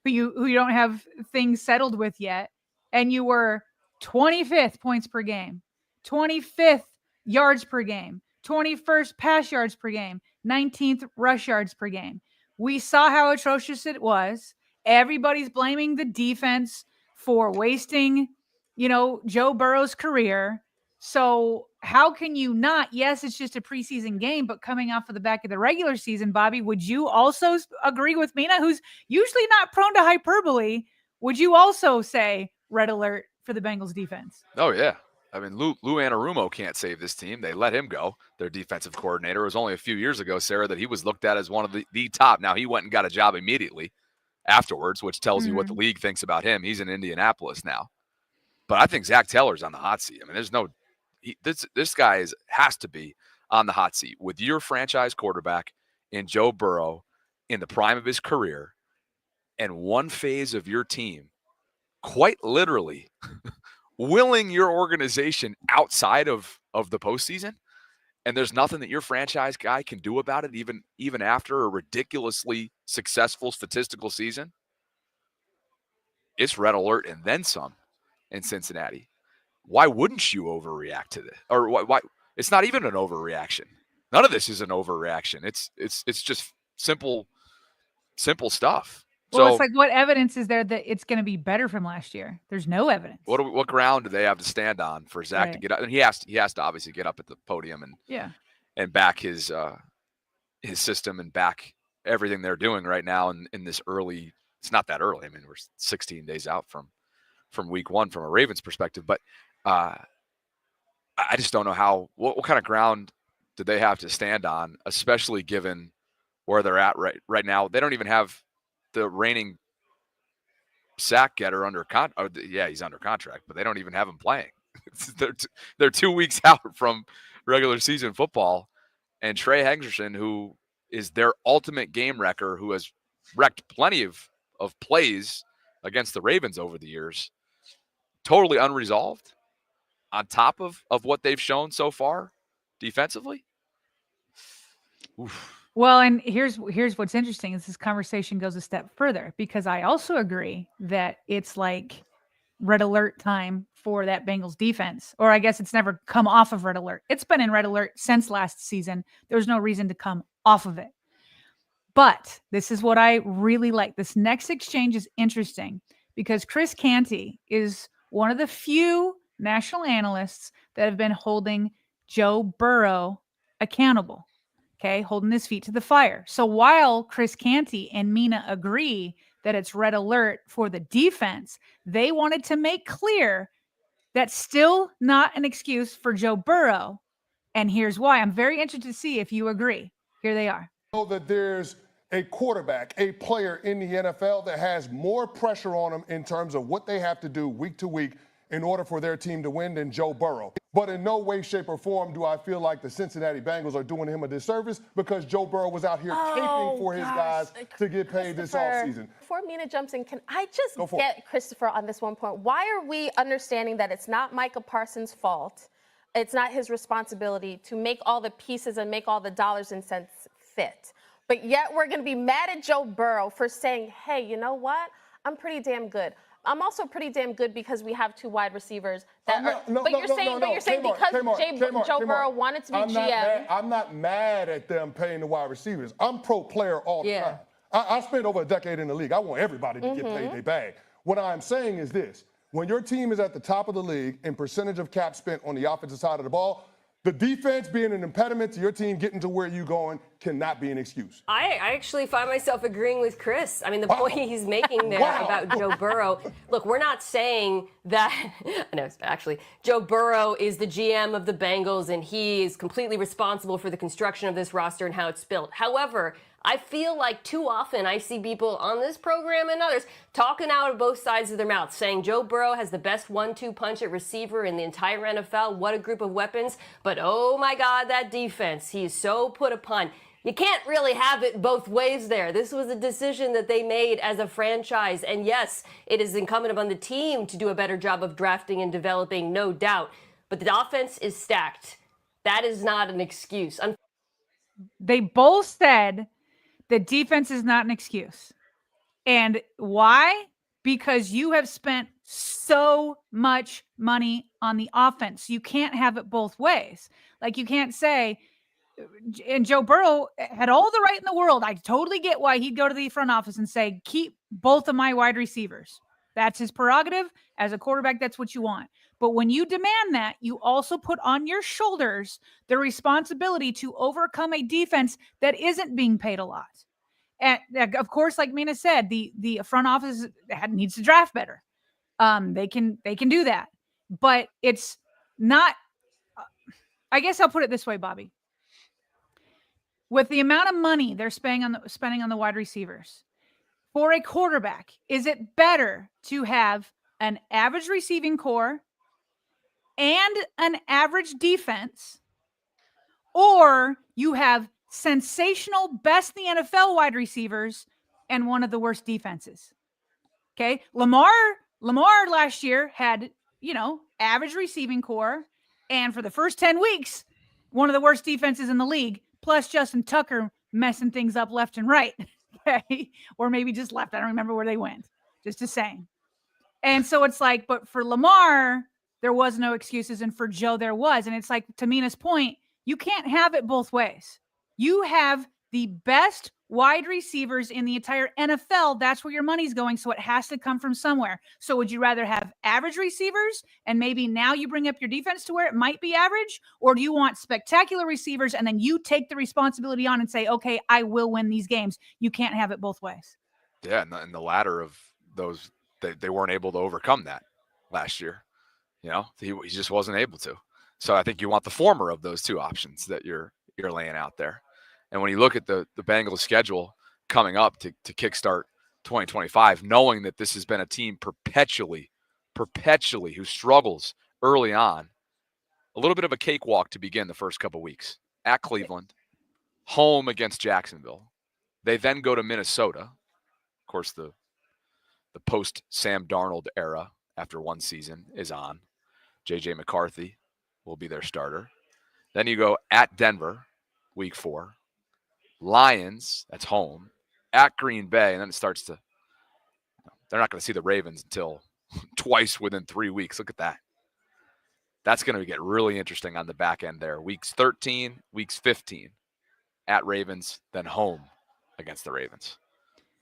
who you don't have things settled with yet, and you were 25th points per game, 25th yards per game, 21st pass yards per game, 19th rush yards per game. We saw how atrocious it was. Everybody's blaming the defense for wasting, Joe Burrow's career. So how can you not? Yes, it's just a preseason game, but coming off of the back of the regular season, Bobby, would you also agree with Mina, who's usually not prone to hyperbole? Would you also say red alert for the Bengals defense? Oh, yeah. I mean, Lou Anarumo can't save this team. They let him go, their defensive coordinator. It was only a few years ago, Sarah, that he was looked at as one of the top. Now, he went and got a job immediately afterwards, which tells you what the league thinks about him. He's in Indianapolis now. But I think Zach Taylor's on the hot seat. I mean, there's no this guy has to be on the hot seat with your franchise quarterback in Joe Burrow in the prime of his career, and one phase of your team quite literally willing your organization outside of the postseason, and there's nothing that your franchise guy can do about it, even after a ridiculously successful statistical season, it's red alert and then some in Cincinnati. Why wouldn't you overreact to this? Or why? It's not even an overreaction. None of this is an overreaction. It's just simple stuff. Well, So it's like, what evidence is there that it's going to be better from last year? There's no evidence. what ground do they have to stand on for Zach to get up? And he has to obviously get up at the podium and back his system and back everything they're doing right now in this early. It's not that early. I mean, we're 16 days out from week one from a Ravens perspective, but I just don't know what kind of ground do they have to stand on, especially given where they're at right now. They don't even have the reigning sack getter under contract. Yeah, he's under contract, but they don't even have him playing. They're 2 weeks out from regular season football, and Trey Hendrickson, who is their ultimate game wrecker, who has wrecked plenty of plays against the Ravens over the years, totally unresolved on top of what they've shown so far defensively. Oof. Well, and here's what's interesting is this conversation goes a step further, because I also agree that it's like red alert time for that Bengals defense, or I guess it's never come off of red alert. It's been in red alert since last season. There's no reason to come off of it. But this is what I really like. This next exchange is interesting because Chris Canty is one of the few national analysts that have been holding Joe Burrow accountable. Okay, holding his feet to the fire. So while Chris Canty and Mina agree that it's red alert for the defense, they wanted to make clear that's still not an excuse for Joe Burrow. And here's why. I'm very interested to see if you agree. Here they are. Know that there's a quarterback, a player in the NFL that has more pressure on them in terms of what they have to do week to week in order for their team to win than Joe Burrow. But in no way, shape, or form do I feel like the Cincinnati Bengals are doing him a disservice because Joe Burrow was out here caping for his guys to get paid this offseason. Before Mina jumps in, can I just get Christopher on this one point? Why are we understanding that it's not Micah Parsons' fault, it's not his responsibility to make all the pieces and make all the dollars and cents fit, but yet we're going to be mad at Joe Burrow for saying, hey, you know what? I'm pretty damn good. I'm also pretty damn good because we have two wide receivers that are. But you're saying because Joe Burrow wanted to be GM. I'm not mad at them paying the wide receivers. I'm pro player all the time. I spent over a decade in the league. I want everybody to get paid their bag. What I'm saying is this: when your team is at the top of the league in percentage of cap spent on the offensive side of the ball, the defense being an impediment to your team getting to where you're going cannot be an excuse. I actually find myself agreeing with Chris. I mean, the point he's making there about Joe Burrow. Look, we're not saying that. No, actually, Joe Burrow is the GM of the Bengals, and he is completely responsible for the construction of this roster and how it's built. However, I feel like too often I see people on this program and others talking out of both sides of their mouths, saying Joe Burrow has the best 1-2 punch at receiver in the entire NFL. What a group of weapons. But oh my God, that defense. He is so put upon. You can't really have it both ways there. This was a decision that they made as a franchise. And yes, it is incumbent upon the team to do a better job of drafting and developing, no doubt. But the offense is stacked. That is not an excuse. They both said the defense is not an excuse. And why? Because you have spent so much money on the offense. You can't have it both ways. Like, you can't say, and Joe Burrow had all the right in the world. I totally get why he'd go to the front office and say, keep both of my wide receivers. That's his prerogative. As a quarterback, that's what you want. But when you demand that, you also put on your shoulders the responsibility to overcome a defense that isn't being paid a lot. And of course, like Mina said, the front office needs to draft better. They can do that, but it's not. I guess I'll put it this way, Bobby. With the amount of money they're spending on the wide receivers, for a quarterback, is it better to have an average receiving core and an average defense, or you have sensational best in the NFL wide receivers and one of the worst defenses? Okay. Lamar Lamar last year had, average receiving core. And for the first 10 weeks, one of the worst defenses in the league, plus Justin Tucker messing things up left and right. Okay. Or maybe just left. I don't remember where they went. Just saying. And so it's like, but for Lamar, there was no excuses. And for Joe, there was. And it's like, to Mina's point, you can't have it both ways. You have the best wide receivers in the entire NFL. That's where your money's going. So it has to come from somewhere. So would you rather have average receivers and maybe now you bring up your defense to where it might be average? Or do you want spectacular receivers and then you take the responsibility on and say, okay, I will win these games? You can't have it both ways. Yeah, and the latter of those, they weren't able to overcome that last year. He just wasn't able to. So I think you want the former of those two options that you're laying out there. And when you look at the Bengals schedule coming up to kickstart 2025, knowing that this has been a team perpetually who struggles early on, a little bit of a cakewalk to begin the first couple weeks. At Cleveland, home against Jacksonville. They then go to Minnesota. Of course, the post-Sam Darnold era after one season is on. J.J. McCarthy will be their starter. Then you go at Denver, week 4. Lions, that's home, at Green Bay, and then it starts to – they're not going to see the Ravens until twice within 3 weeks. Look at that. That's going to get really interesting on the back end there. Weeks 13, weeks 15, at Ravens, then home against the Ravens.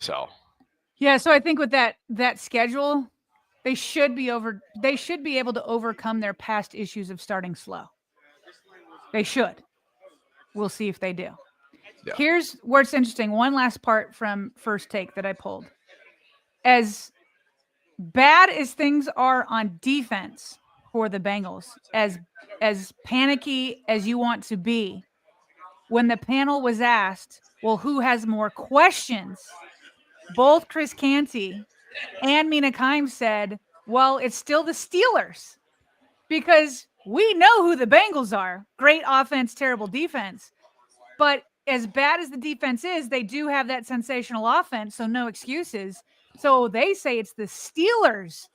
So – yeah, so I think with that schedule, they should be able to overcome their past issues of starting slow. They should. We'll see if they do. Yeah. Here's where it's interesting. One last part from First Take that I pulled. As bad as things are on defense for the Bengals, as panicky as you want to be, when the panel was asked, well, who has more questions? Both Chris Canty and Mina Kimes said, well, it's still the Steelers because we know who the Bengals are. Great offense, terrible defense. But as bad as the defense is, they do have that sensational offense, so no excuses. So they say it's the Steelers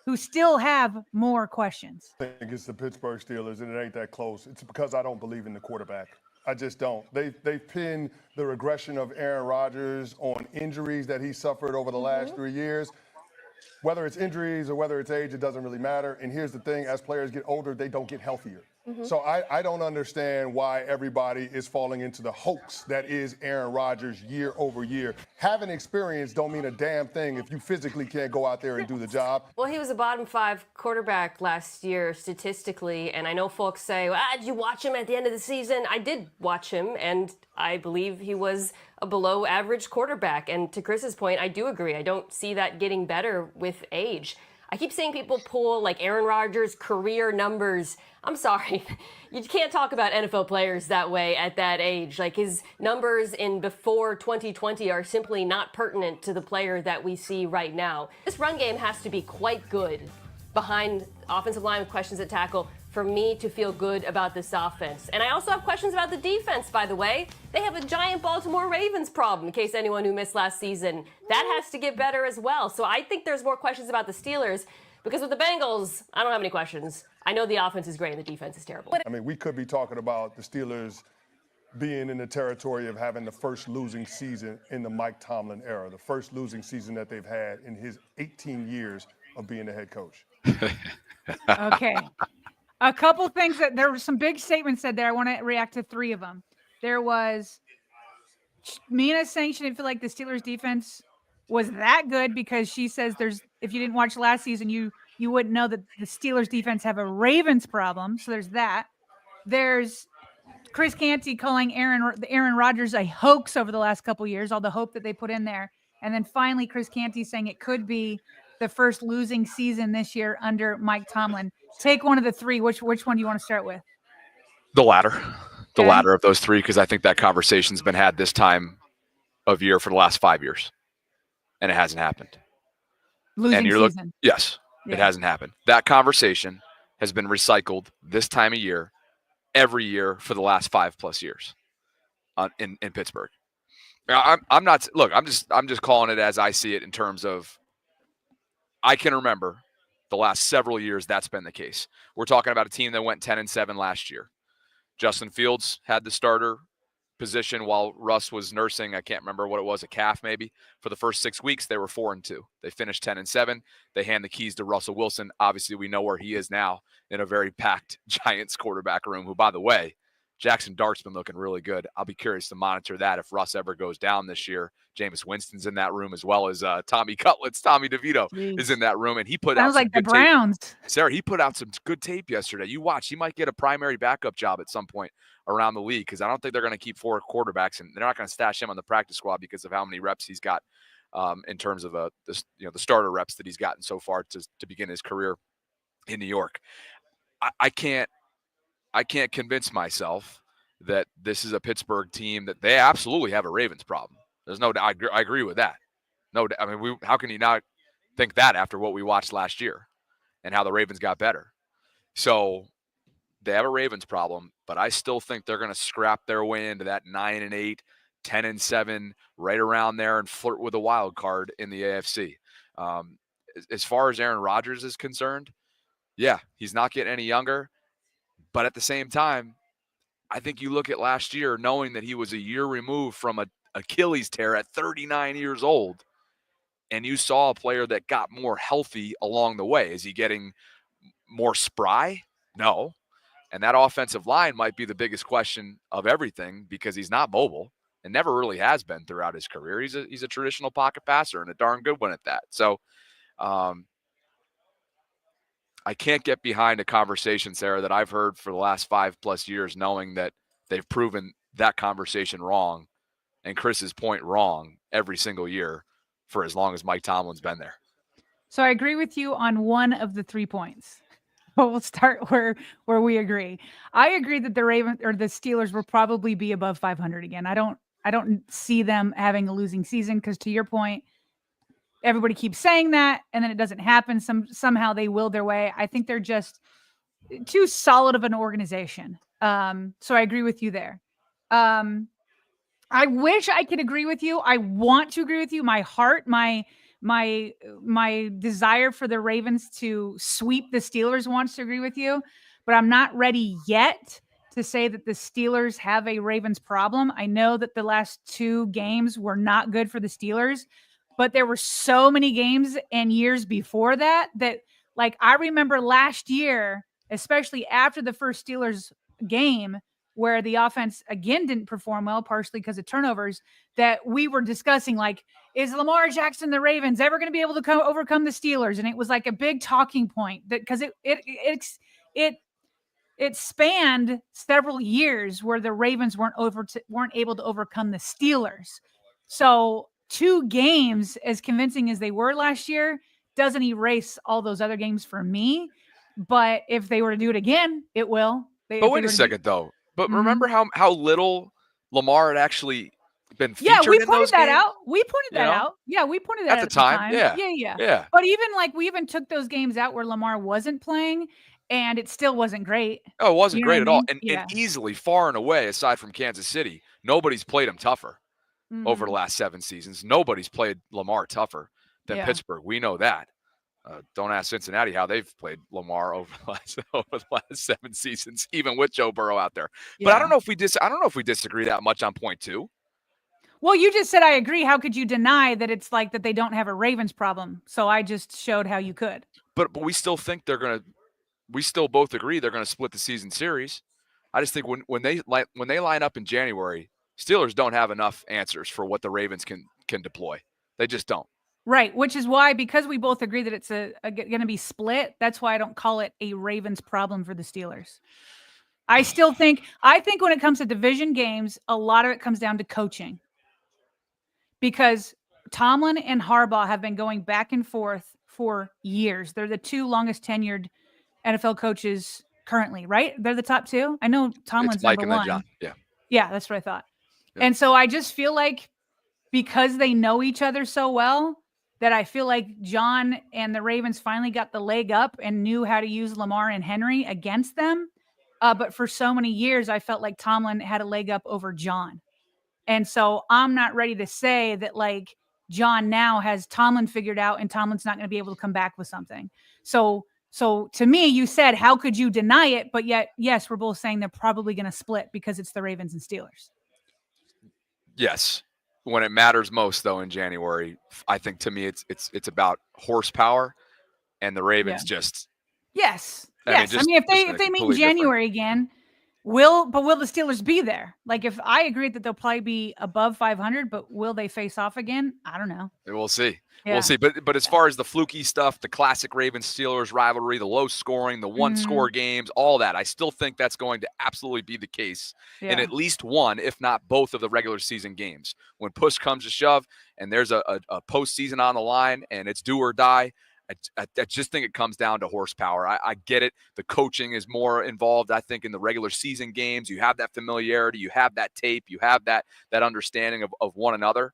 who still have more questions. I think it's the Pittsburgh Steelers, and it ain't that close. It's because I don't believe in the quarterback. I just don't. They've pinned the regression of Aaron Rodgers on injuries that he suffered over the last 3 years. Whether it's injuries or whether it's age, it doesn't really matter. And here's the thing, as players get older, they don't get healthier. So I don't understand why everybody is falling into the hoax that is Aaron Rodgers year over year. Having experience don't mean a damn thing if you physically can't go out there and do the job. Well, he was a bottom 5 quarterback last year statistically, and I know folks say, did you watch him at the end of the season? I did watch him, and I believe he was a below average quarterback. And to Chris's point, I do agree. I don't see that getting better with age. I keep seeing people pull like Aaron Rodgers' career numbers. I'm sorry. You can't talk about NFL players that way at that age. Like his numbers in before 2020 are simply not pertinent to the player that we see right now. This run game has to be quite good behind offensive line with questions at tackle for me to feel good about this offense. And I also have questions about the defense, by the way. They have a giant Baltimore Ravens problem, in case anyone who missed last season. That has to get better as well. So I think there's more questions about the Steelers, because with the Bengals, I don't have any questions. I know the offense is great and the defense is terrible. I mean, we could be talking about the Steelers being in the territory of having the first losing season in the Mike Tomlin era, the first losing season that they've had in his 18 years of being the head coach. Okay. A couple things that there were some big statements said there. I want to react to 3 of them. There was Mina saying she didn't feel like the Steelers defense was that good because she says if you didn't watch last season, you wouldn't know that the Steelers defense have a Ravens problem. So there's that. There's Chris Canty calling Aaron Rodgers a hoax over the last couple of years, all the hope that they put in there. And then finally, Chris Canty saying it could be the first losing season this year under Mike Tomlin. Take one of the 3. Which one do you want to start with? The latter. The latter of those 3, because I think that conversation's been had this time of year for the last 5 years, and it hasn't happened. Losing season. Yes, yeah. It hasn't happened. That conversation has been recycled this time of year, every year for the last 5+ years in Pittsburgh. I'm not. Look, I'm just calling it as I see it in terms of I can remember the last several years that's been the case. We're talking about a team that went 10-7 last year. Justin Fields had the starter position while Russ was nursing, I can't remember what it was, a calf maybe. For the first 6 weeks, they were 4-2. They finished 10-7. They hand the keys to Russell Wilson. Obviously, we know where he is now in a very packed Giants quarterback room, who, by the way, Jackson Dart's been looking really good. I'll be curious to monitor that if Russ ever goes down this year. Jameis Winston's in that room, as well as Tommy Cutlets. Tommy DeVito is in that room, and he put out some like the good Browns. tape. Sarah, he put out some good tape yesterday. You watch. He might get a primary backup job at some point around the league, because I don't think they're going to keep 4 quarterbacks, and they're not going to stash him on the practice squad because of how many reps he's got in terms of the starter reps that he's gotten so far to begin his career in New York. I can't convince myself that this is a Pittsburgh team that they absolutely have a Ravens problem. There's no doubt. I agree with that. No, I mean, how can you not think that after what we watched last year and how the Ravens got better? So they have a Ravens problem, but I still think they're going to scrap their way into that 9-8, 10-7, right around there, and flirt with a wild card in the AFC. As far as Aaron Rodgers is concerned, yeah, he's not getting any younger, but at the same time, I think you look at last year, knowing that he was a year removed from an Achilles tear at 39 years old, and you saw a player that got more healthy along the way. Is he getting more spry? No. And that offensive line might be the biggest question of everything, because he's not mobile and never really has been throughout his career. He's a traditional pocket passer, and a darn good one at that. So I can't get behind a conversation, Sarah, that I've heard for the last 5+ years, knowing that they've proven that conversation wrong, and Chris's point wrong, every single year for as long as Mike Tomlin's been there. So I agree with you on one of the 3 points. But we'll start where we agree. I agree that the Steelers will probably be above 500 again. I don't see them having a losing season, because, to your point, everybody keeps saying that, and then it doesn't happen. Somehow they will their way. I think they're just too solid of an organization. So I agree with you there. I wish I could agree with you. I want to agree with you. My heart, my desire for the Ravens to sweep the Steelers wants to agree with you, but I'm not ready yet to say that the Steelers have a Ravens problem. I know that the last 2 games were not good for the Steelers, but there were so many games and years before that, like, I remember last year, especially after the first Steelers game, where the offense again didn't perform well, partially because of turnovers, that we were discussing, like, is Lamar Jackson, the Ravens, ever going to be able to overcome the Steelers? And it was like a big talking point, that because it spanned several years where the Ravens weren't able to overcome the Steelers. So 2 games, as convincing as they were last year, doesn't erase all those other games for me. But if they were to do it again, it will. But wait a second, though. But remember how little Lamar had actually been featured we in pointed those that games? out. We pointed that out. Yeah, we pointed that out at the time. Yeah. But we even took those games out where Lamar wasn't playing, and it still wasn't great. Oh, it wasn't great at all. And Yeah. easily, far and away, aside from Kansas City, nobody's played him tougher over the last 7 seasons. Nobody's played Lamar tougher than Pittsburgh. We know that. Don't ask Cincinnati how they've played Lamar over the last 7 seasons, even with Joe Burrow out there. But I don't know if we disagree that much on point 2. Well, you just said I agree. How could you deny that it's like that they don't have a Ravens problem? So I just showed how you could. But we still think we still both agree they're gonna split the season series. I just think when they line up in January, Steelers don't have enough answers for what the Ravens can deploy. They just don't. Right, which is why, because we both agree that it's going to be split, that's why I don't call it a Ravens problem for the Steelers. I think when it comes to division games, a lot of it comes down to coaching. Because Tomlin and Harbaugh have been going back and forth for years. They're the 2 longest tenured NFL coaches currently, right? They're the top 2. I know Tomlin's it's Mike number and 1. Then John. Yeah, that's what I thought. Yeah. And so I just feel like, because they know each other so well, that I feel like John and the Ravens finally got the leg up and knew how to use Lamar and Henry against them. But for so many years, I felt like Tomlin had a leg up over John. And so I'm not ready to say that, like, John now has Tomlin figured out, and Tomlin's not going to be able to come back with something. So to me, you said, how could you deny it? But yet, yes, we're both saying they're probably going to split because it's the Ravens and Steelers. Yes. When it matters most, though, in January, I think to me it's about horsepower, and the Ravens just. Yes. I mean, if they meet in January again, will the Steelers be there? Like, if I agree that they'll probably be above 500, but will they face off again? I don't know. We'll see. Yeah. We'll see. But as far as the fluky stuff, the classic Ravens-Steelers rivalry, the low scoring, the one-score games, all that, I still think that's going to absolutely be the case in at least one, if not both, of the regular season games. When push comes to shove and there's a postseason on the line and it's do or die, I just think it comes down to horsepower. I get it. The coaching is more involved, I think, in the regular season games. You have that familiarity. You have that tape. You have that understanding of one another.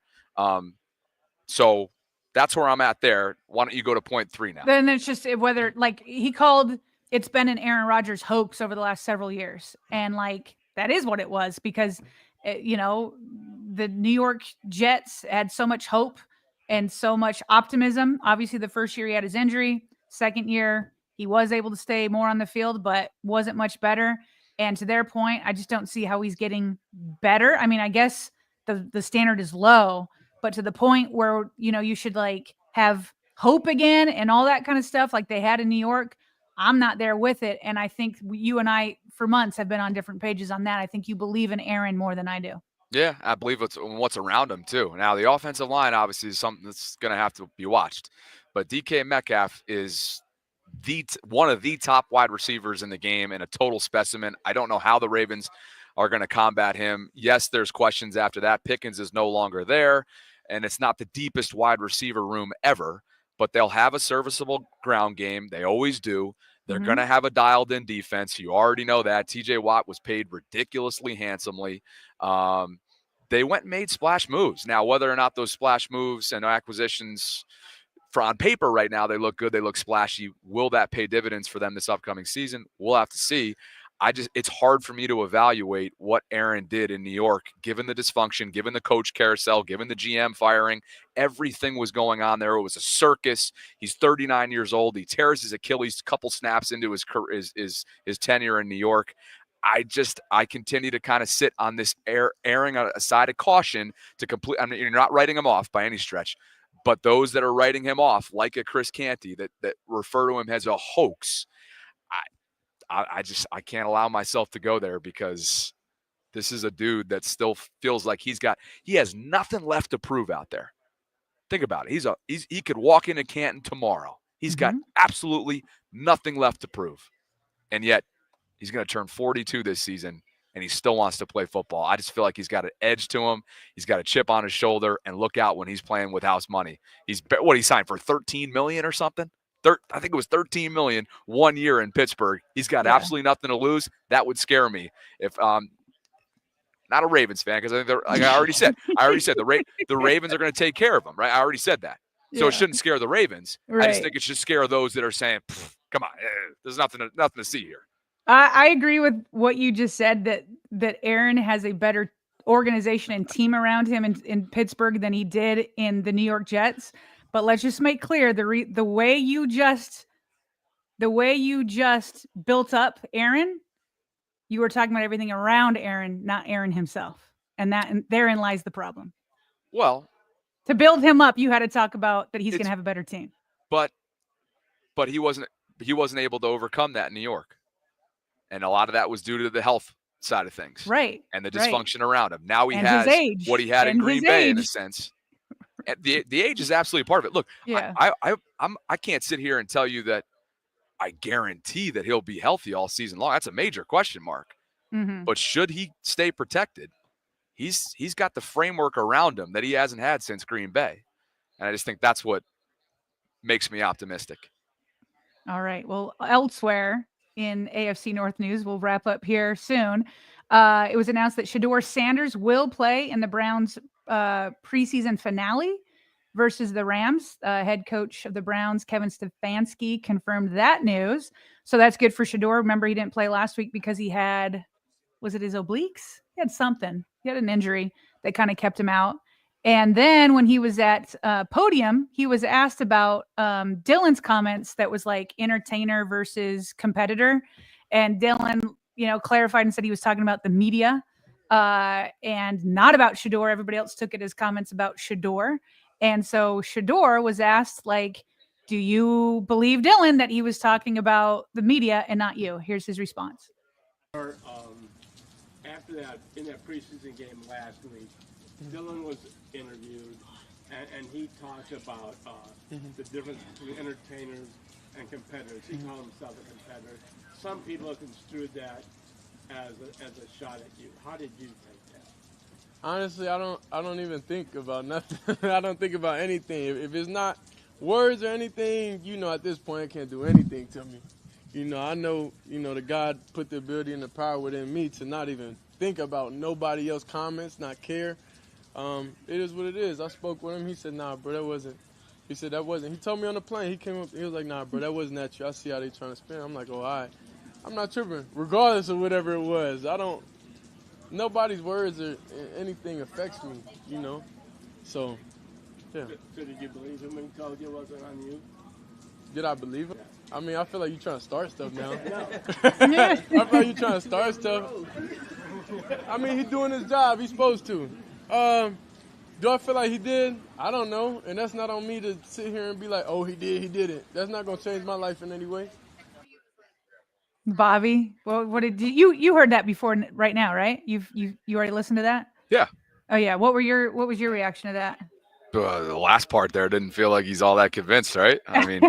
So that's where I'm at there. Why don't you go to point 3 now? Then it's just whether, like, he called it's been an Aaron Rodgers hoax over the last several years. And, like, that is what it was because, the New York Jets had so much hope and so much optimism. Obviously, the first year he had his injury. Second year, he was able to stay more on the field, but wasn't much better. And to their point, I just don't see how he's getting better. I mean, I guess the standard is low, but to the point where, you should, like, have hope again and all that kind of stuff like they had in New York, I'm not there with it. And I think you and I, for months, have been on different pages on that. I think you believe in Aaron more than I do. Yeah, I believe what's around him, too. Now, the offensive line, obviously, is something that's going to have to be watched. But DK Metcalf is one of the top wide receivers in the game and a total specimen. I don't know how the Ravens are going to combat him. Yes, there's questions after that. Pickens is no longer there, and it's not the deepest wide receiver room ever, but they'll have a serviceable ground game. They always do. They're going to have a dialed-in defense. You already know that. TJ Watt was paid ridiculously handsomely. They went and made splash moves. Now, whether or not those splash moves and acquisitions on paper right now, they look good, they look splashy. Will that pay dividends for them this upcoming season? We'll have to see. It's hard for me to evaluate what Aaron did in New York, given the dysfunction, given the coach carousel, given the GM firing. Everything was going on there. It was a circus. He's 39 years old. He tears his Achilles a couple snaps into his tenure in New York. I continue to kind of sit on this erring a side of caution to complete. I mean, you're not writing him off by any stretch, but those that are writing him off, like a Chris Canty, that refer to him as a hoax, I can't allow myself to go there because this is a dude that still feels like he has nothing left to prove out there. Think about it. He could walk into Canton tomorrow. He's got absolutely nothing left to prove. And yet he's going to turn 42 this season and he still wants to play football. I just feel like he's got an edge to him. He's got a chip on his shoulder, and look out when he's playing with house money. He signed for $13 million or something? I think it was $13 million 1 year in Pittsburgh. He's got absolutely nothing to lose. That would scare me if not a Ravens fan, because I think like I already said the Ravens are going to take care of him, right? I already said that. So it shouldn't scare the Ravens. Right. I just think it should scare those that are saying, come on, there's nothing to see here. I agree with what you just said, that Aaron has a better organization and team around him in Pittsburgh than he did in the New York Jets. But let's just make clear the way you just built up Aaron, you were talking about everything around Aaron, not Aaron himself. And therein lies the problem. Well, to build him up, you had to talk about that he's going to have a better team. But he wasn't able to overcome that in New York. And a lot of that was due to the health side of things. Right. And the dysfunction around him. Now he and has what he had in Green Bay age. in a sense. And the age is absolutely part of it. Look, I can't sit here and tell you that I guarantee that he'll be healthy all season long. That's a major question mark. Mm-hmm. But should he stay protected, he's got the framework around him that he hasn't had since Green Bay. And I just think that's what makes me optimistic. All right. Well, elsewhere in AFC North news, we'll wrap up here soon. It was announced that Shedeur Sanders will play in the Browns preseason finale versus the Rams. Head coach of the Browns, Kevin Stefanski, confirmed that news. So that's good for Shedeur. Remember, he didn't play last week because he had, was it his obliques? He had something. He had an injury that kind of kept him out. And then when he was at podium, he was asked about Dylan's comments that was like entertainer versus competitor. And Dylan, clarified and said he was talking about the media and not about Shedeur. Everybody else took it as comments about Shedeur. And so Shedeur was asked, like, do you believe Dylan that he was talking about the media and not you? Here's his response. After that, in that preseason game last week, Dylan was interviewed, and he talked about the difference between entertainers and competitors. He called himself a competitor. Some people have construed that as a shot at you. How did you take that? Honestly, I don't even think about nothing. I don't think about anything. If it's not words or anything, at this point, it can't do anything to me. I know, the God put the ability and the power within me to not even think about nobody else's comments, not care. It is what it is. I spoke with him. He said, nah, bro, that wasn't. He said, that wasn't. He told me on the plane. He came up. He was like, nah, bro, that wasn't at you. I see how they trying to spin. I'm like, oh, all right. I'm not tripping, regardless of whatever it was. Nobody's words or anything affects me, So, yeah. So did you believe him when he told you it wasn't on you? Did I believe him? I mean, I feel like you're trying to start stuff now. I feel like you're trying to start stuff. I mean, he's doing his job. He's supposed to. Do I feel like he did? I don't know. And that's not on me to sit here and be like, oh, he did, he didn't. That's not going to change my life in any way. Bobby, what did you heard that before right now, right? You already listened to that? Yeah. Oh yeah. What was your reaction to that? The last part there didn't feel like he's all that convinced, right? I mean,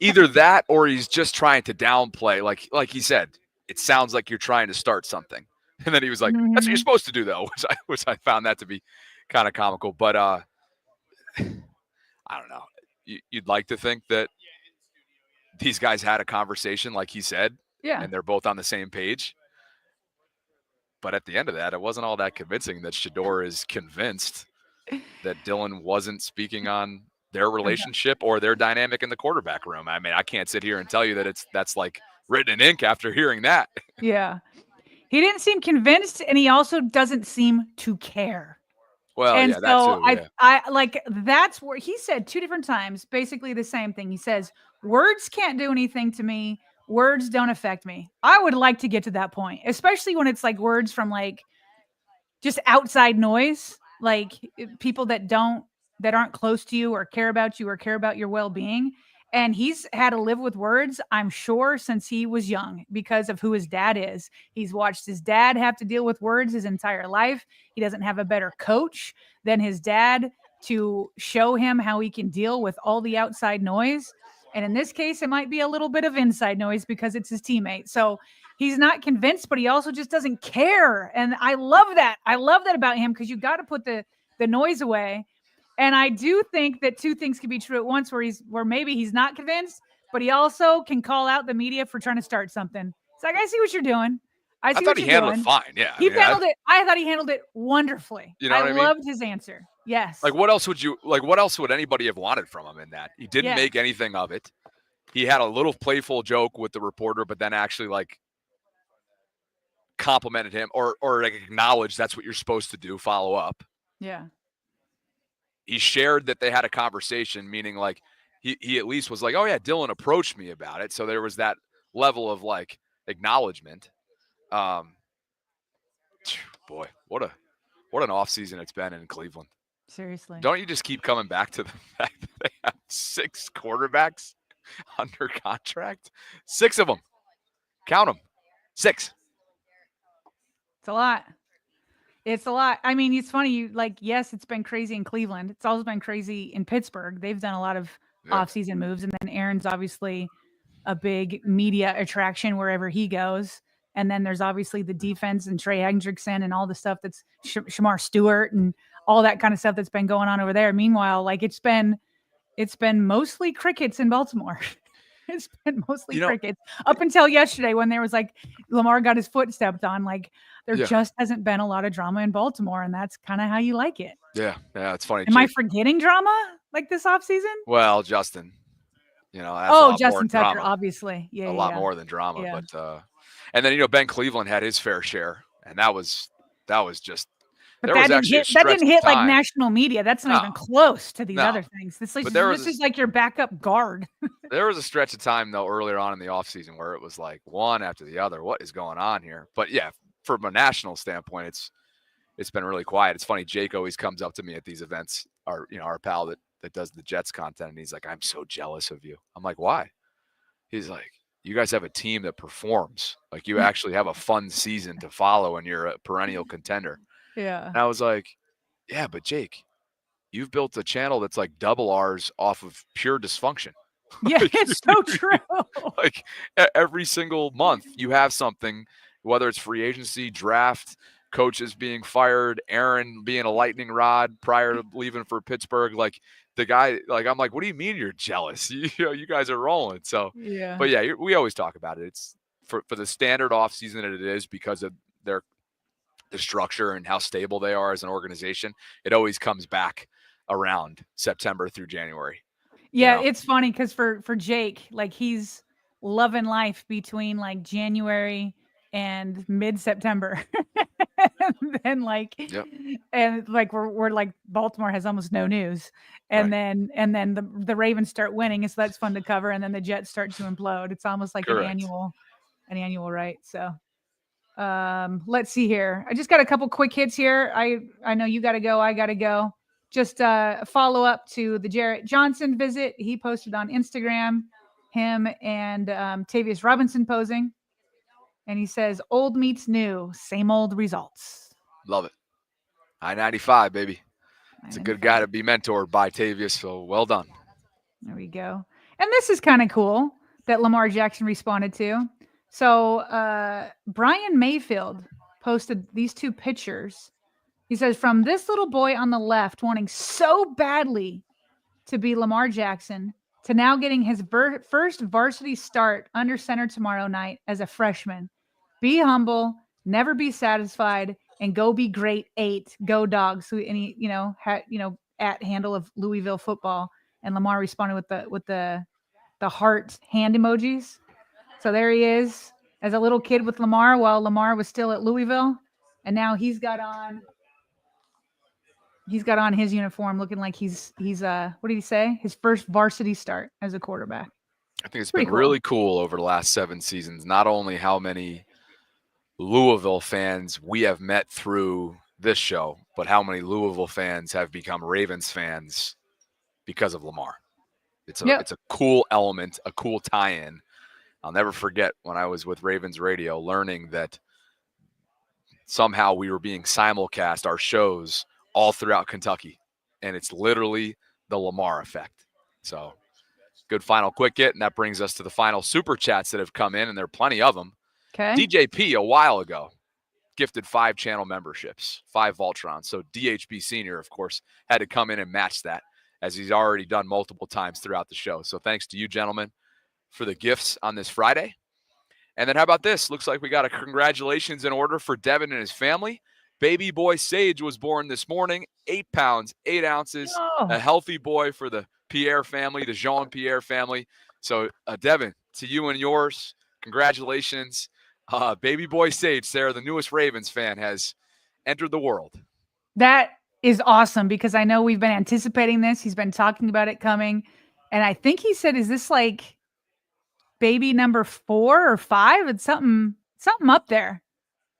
either that or he's just trying to downplay. Like he said, it sounds like you're trying to start something. And then he was like, that's what you're supposed to do, though, which I found that to be kind of comical. But I don't know. You'd like to think that these guys had a conversation, like he said, and they're both on the same page. But at the end of that, it wasn't all that convincing that Shedeur is convinced that Dylan wasn't speaking on their relationship or their dynamic in the quarterback room. I mean, I can't sit here and tell you that that's like written in ink after hearing that. Yeah. He didn't seem convinced, and he also doesn't seem to care. Well, and yeah, so that too, yeah. I like that's where he said two different times, basically the same thing. He says, words can't do anything to me. Words don't affect me. I would like to get to that point, especially when it's like words from like just outside noise, like people that aren't close to you or care about your well-being. And he's had to live with words, I'm sure, since he was young because of who his dad is. He's watched his dad have to deal with words his entire life. He doesn't have a better coach than his dad to show him how he can deal with all the outside noise. And in this case, it might be a little bit of inside noise because it's his teammate. So he's not convinced, but he also just doesn't care. And I love that. I love that about him because you got to put the noise away. And I do think that two things can be true at once, where maybe he's not convinced, but he also can call out the media for trying to start something. It's like, I see what you're doing. I thought he handled it fine. Yeah. I thought he handled it wonderfully. You know what I mean? Loved his answer. Yes. Like what else would anybody have wanted from him in that? He didn't make anything of it. He had a little playful joke with the reporter, but then actually like complimented him or like acknowledged that's what you're supposed to do, follow up. Yeah. He shared that they had a conversation, meaning like he at least was like, oh yeah, Dylan approached me about it. So there was that level of like acknowledgement. Boy, what an offseason it's been in Cleveland. Seriously. Don't you just keep coming back to the fact that they have 6 quarterbacks under contract? 6 of them. Count them. 6. It's a lot. It's a lot. I mean, it's funny. Yes, it's been crazy in Cleveland. It's also been crazy in Pittsburgh. They've done a lot of off-season moves. And then Aaron's obviously a big media attraction wherever he goes. And then there's obviously the defense and Trey Hendrickson and all the stuff that's Shamar Stewart and all that kind of stuff that's been going on over there. Meanwhile, it's been mostly crickets in Baltimore. It's been mostly crickets up until yesterday when there was like Lamar got his foot stepped on. Like there just hasn't been a lot of drama in Baltimore, and that's kind of how you like it. Yeah, it's funny. Am I forgetting drama like this offseason? Well, Justin, that's Justin Tucker, drama. Obviously, a lot more than drama. But and then Ben Cleveland had his fair share, and that was just But that didn't hit like national media. That's not even close to these other things. This is like your backup guard. There was a stretch of time though earlier on in the offseason where it was like one after the other. What is going on here? But yeah, from a national standpoint, it's been really quiet. It's funny. Jake always comes up to me at these events. Our pal that does the Jets content, and he's like, "I'm so jealous of you." I'm like, "Why?" He's like, "You guys have a team that performs. Like you actually have a fun season to follow, and you're a perennial contender." Yeah. And I was like, "Yeah, but Jake, you've built a channel that's like double ours off of pure dysfunction." Yeah, it's so true. Like every single month you have something, whether it's free agency, draft, coaches being fired, Aaron being a lightning rod prior to leaving for Pittsburgh. Like the guy, like I'm like, what do you mean you're jealous? You guys are rolling. So, yeah. But yeah, we always talk about it. It's for the standard offseason that it is because of the structure and how stable they are as an organization. It always comes back around September through January. Yeah, it's funny because for Jake, like he's loving life between like January and mid-September. And like, and like we're like Baltimore has almost no news, and then the Ravens start winning, so that's fun to cover, and then the Jets start to implode. It's almost like an annual, right? So, let's see here. I just got a couple quick hits here. I know you got to go. I got to go. Just follow up to the Jarrett Johnson visit. He posted on Instagram, him and Tavius Robinson posing. And he says, old meets new, same old results. Love it. I-95, baby. It's a good guy to be mentored by, Tavius, so well done. There we go. And this is kind of cool that Lamar Jackson responded to. So Brian Mayfield posted these two pictures. He says, from this little boy on the left wanting so badly to be Lamar Jackson to now getting his first varsity start under center tomorrow night as a freshman. Be humble, never be satisfied, and go be great 8. Go Dogs. So, and he, at handle of Louisville football. And Lamar responded with the heart hand emojis. So there he is as a little kid with Lamar while Lamar was still at Louisville. And now he's got on his uniform looking like he's what did he say? His first varsity start as a quarterback. I think it's been really cool over the last 7 seasons, not only how many Louisville fans we have met through this show, but how many Louisville fans have become Ravens fans because of Lamar. It's a cool element, a cool tie-in. I'll never forget when I was with Ravens Radio learning that somehow we were being simulcast our shows all throughout Kentucky, and it's literally the Lamar effect. So good final quick hit, and that brings us to the final super chats that have come in, and there are plenty of them. Okay. DJP a while ago gifted 5 channel memberships, 5 Voltrons. So DHB Senior, of course, had to come in and match that, as he's already done multiple times throughout the show. So thanks to you, gentlemen, for the gifts on this Friday. And then how about this? Looks like we got a congratulations in order for Devin and his family. Baby boy Sage was born this morning, 8 pounds, 8 ounces, a healthy boy for the Pierre family, the Jean-Pierre family. So, Devin, to you and yours, congratulations. Baby boy Sage, Sarah, the newest Ravens fan, has entered the world. That is awesome because I know we've been anticipating this. He's been talking about it coming. And I think he said, is this like baby number 4 or 5? It's something up there.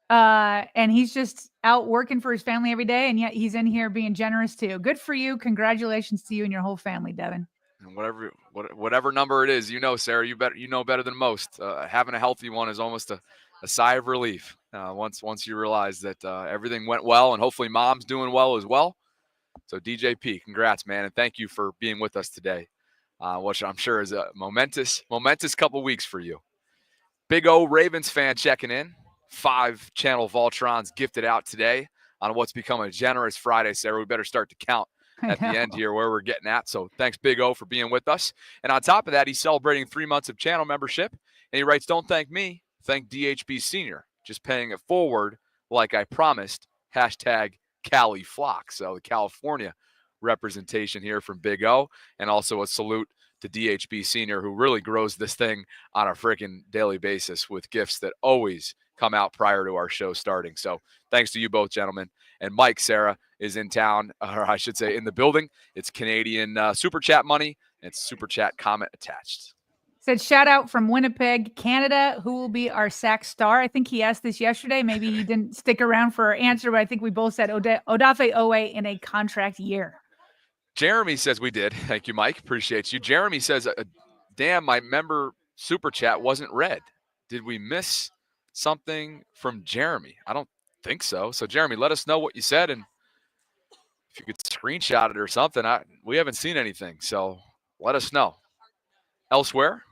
And he's just out working for his family every day, and yet he's in here being generous too. Good for you. Congratulations to you and your whole family, Devin. And whatever number it is, Sarah, you know better than most. Having a healthy one is almost a sigh of relief once you realize that everything went well, and hopefully mom's doing well as well. So DJP, congrats, man, and thank you for being with us today, which I'm sure is a momentous couple weeks for you. Big O Ravens fan checking in. 5 channel Voltrons gifted out today on what's become a generous Friday, Sarah. We better start to count at the end here where we're getting at. So thanks, Big O, for being with us. And on top of that, he's celebrating 3 months of channel membership. And he writes, don't thank me, thank DHB Senior. Just paying it forward like I promised. Hashtag Cali Flock. So the California representation here from Big O. And also a salute to DHB Senior, who really grows this thing on a freaking daily basis with gifts that always come out prior to our show starting. So thanks to you both, gentlemen. And Mike, Sarah, is in town, or I should say in the building. It's Canadian Super Chat money. And it's Super Chat comment attached. Said shout out from Winnipeg, Canada. Who will be our sack star? I think he asked this yesterday. Maybe he didn't stick around for our answer, but I think we both said Odafe Owe in a contract year. Jeremy says we did. Thank you, Mike. Appreciate you. Jeremy says, damn, my member Super Chat wasn't read. Did we miss something from Jeremy? I don't think so. So, Jeremy, let us know what you said, and if you could screenshot it or something. We haven't seen anything, so let us know. Elsewhere,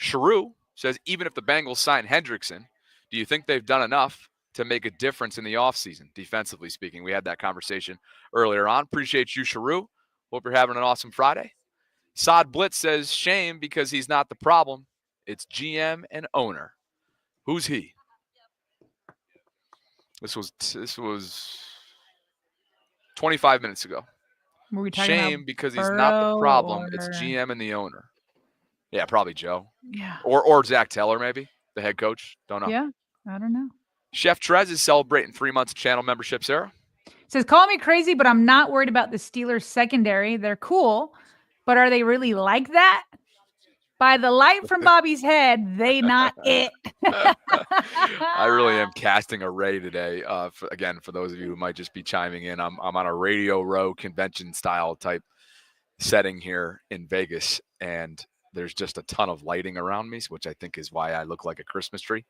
Sharu says, even if the Bengals sign Hendrickson, do you think they've done enough to make a difference in the offseason, defensively speaking? We had that conversation earlier on. Appreciate you, Sharu. Hope you're having an awesome Friday. Sod Blitz says, shame because he's not the problem. It's GM and owner. Who's he? This was 25 minutes ago. Were we talking shame about because he's Burrow not the problem. or... It's GM and the owner. Yeah, probably Joe. Yeah. Or Zach Taylor, maybe, the head coach. Don't know. Yeah, I don't know. Chef Trez is celebrating 3 months of channel membership, Sarah. Says, call me crazy, but I'm not worried about the Steelers secondary. They're cool, but are they really like that? By the light from Bobby's head, they not it. I really am casting a ray today. For those of you who might just be chiming in, I'm on a Radio Row convention style type setting here in Vegas, and there's just a ton of lighting around me, which I think is why I look like a Christmas tree.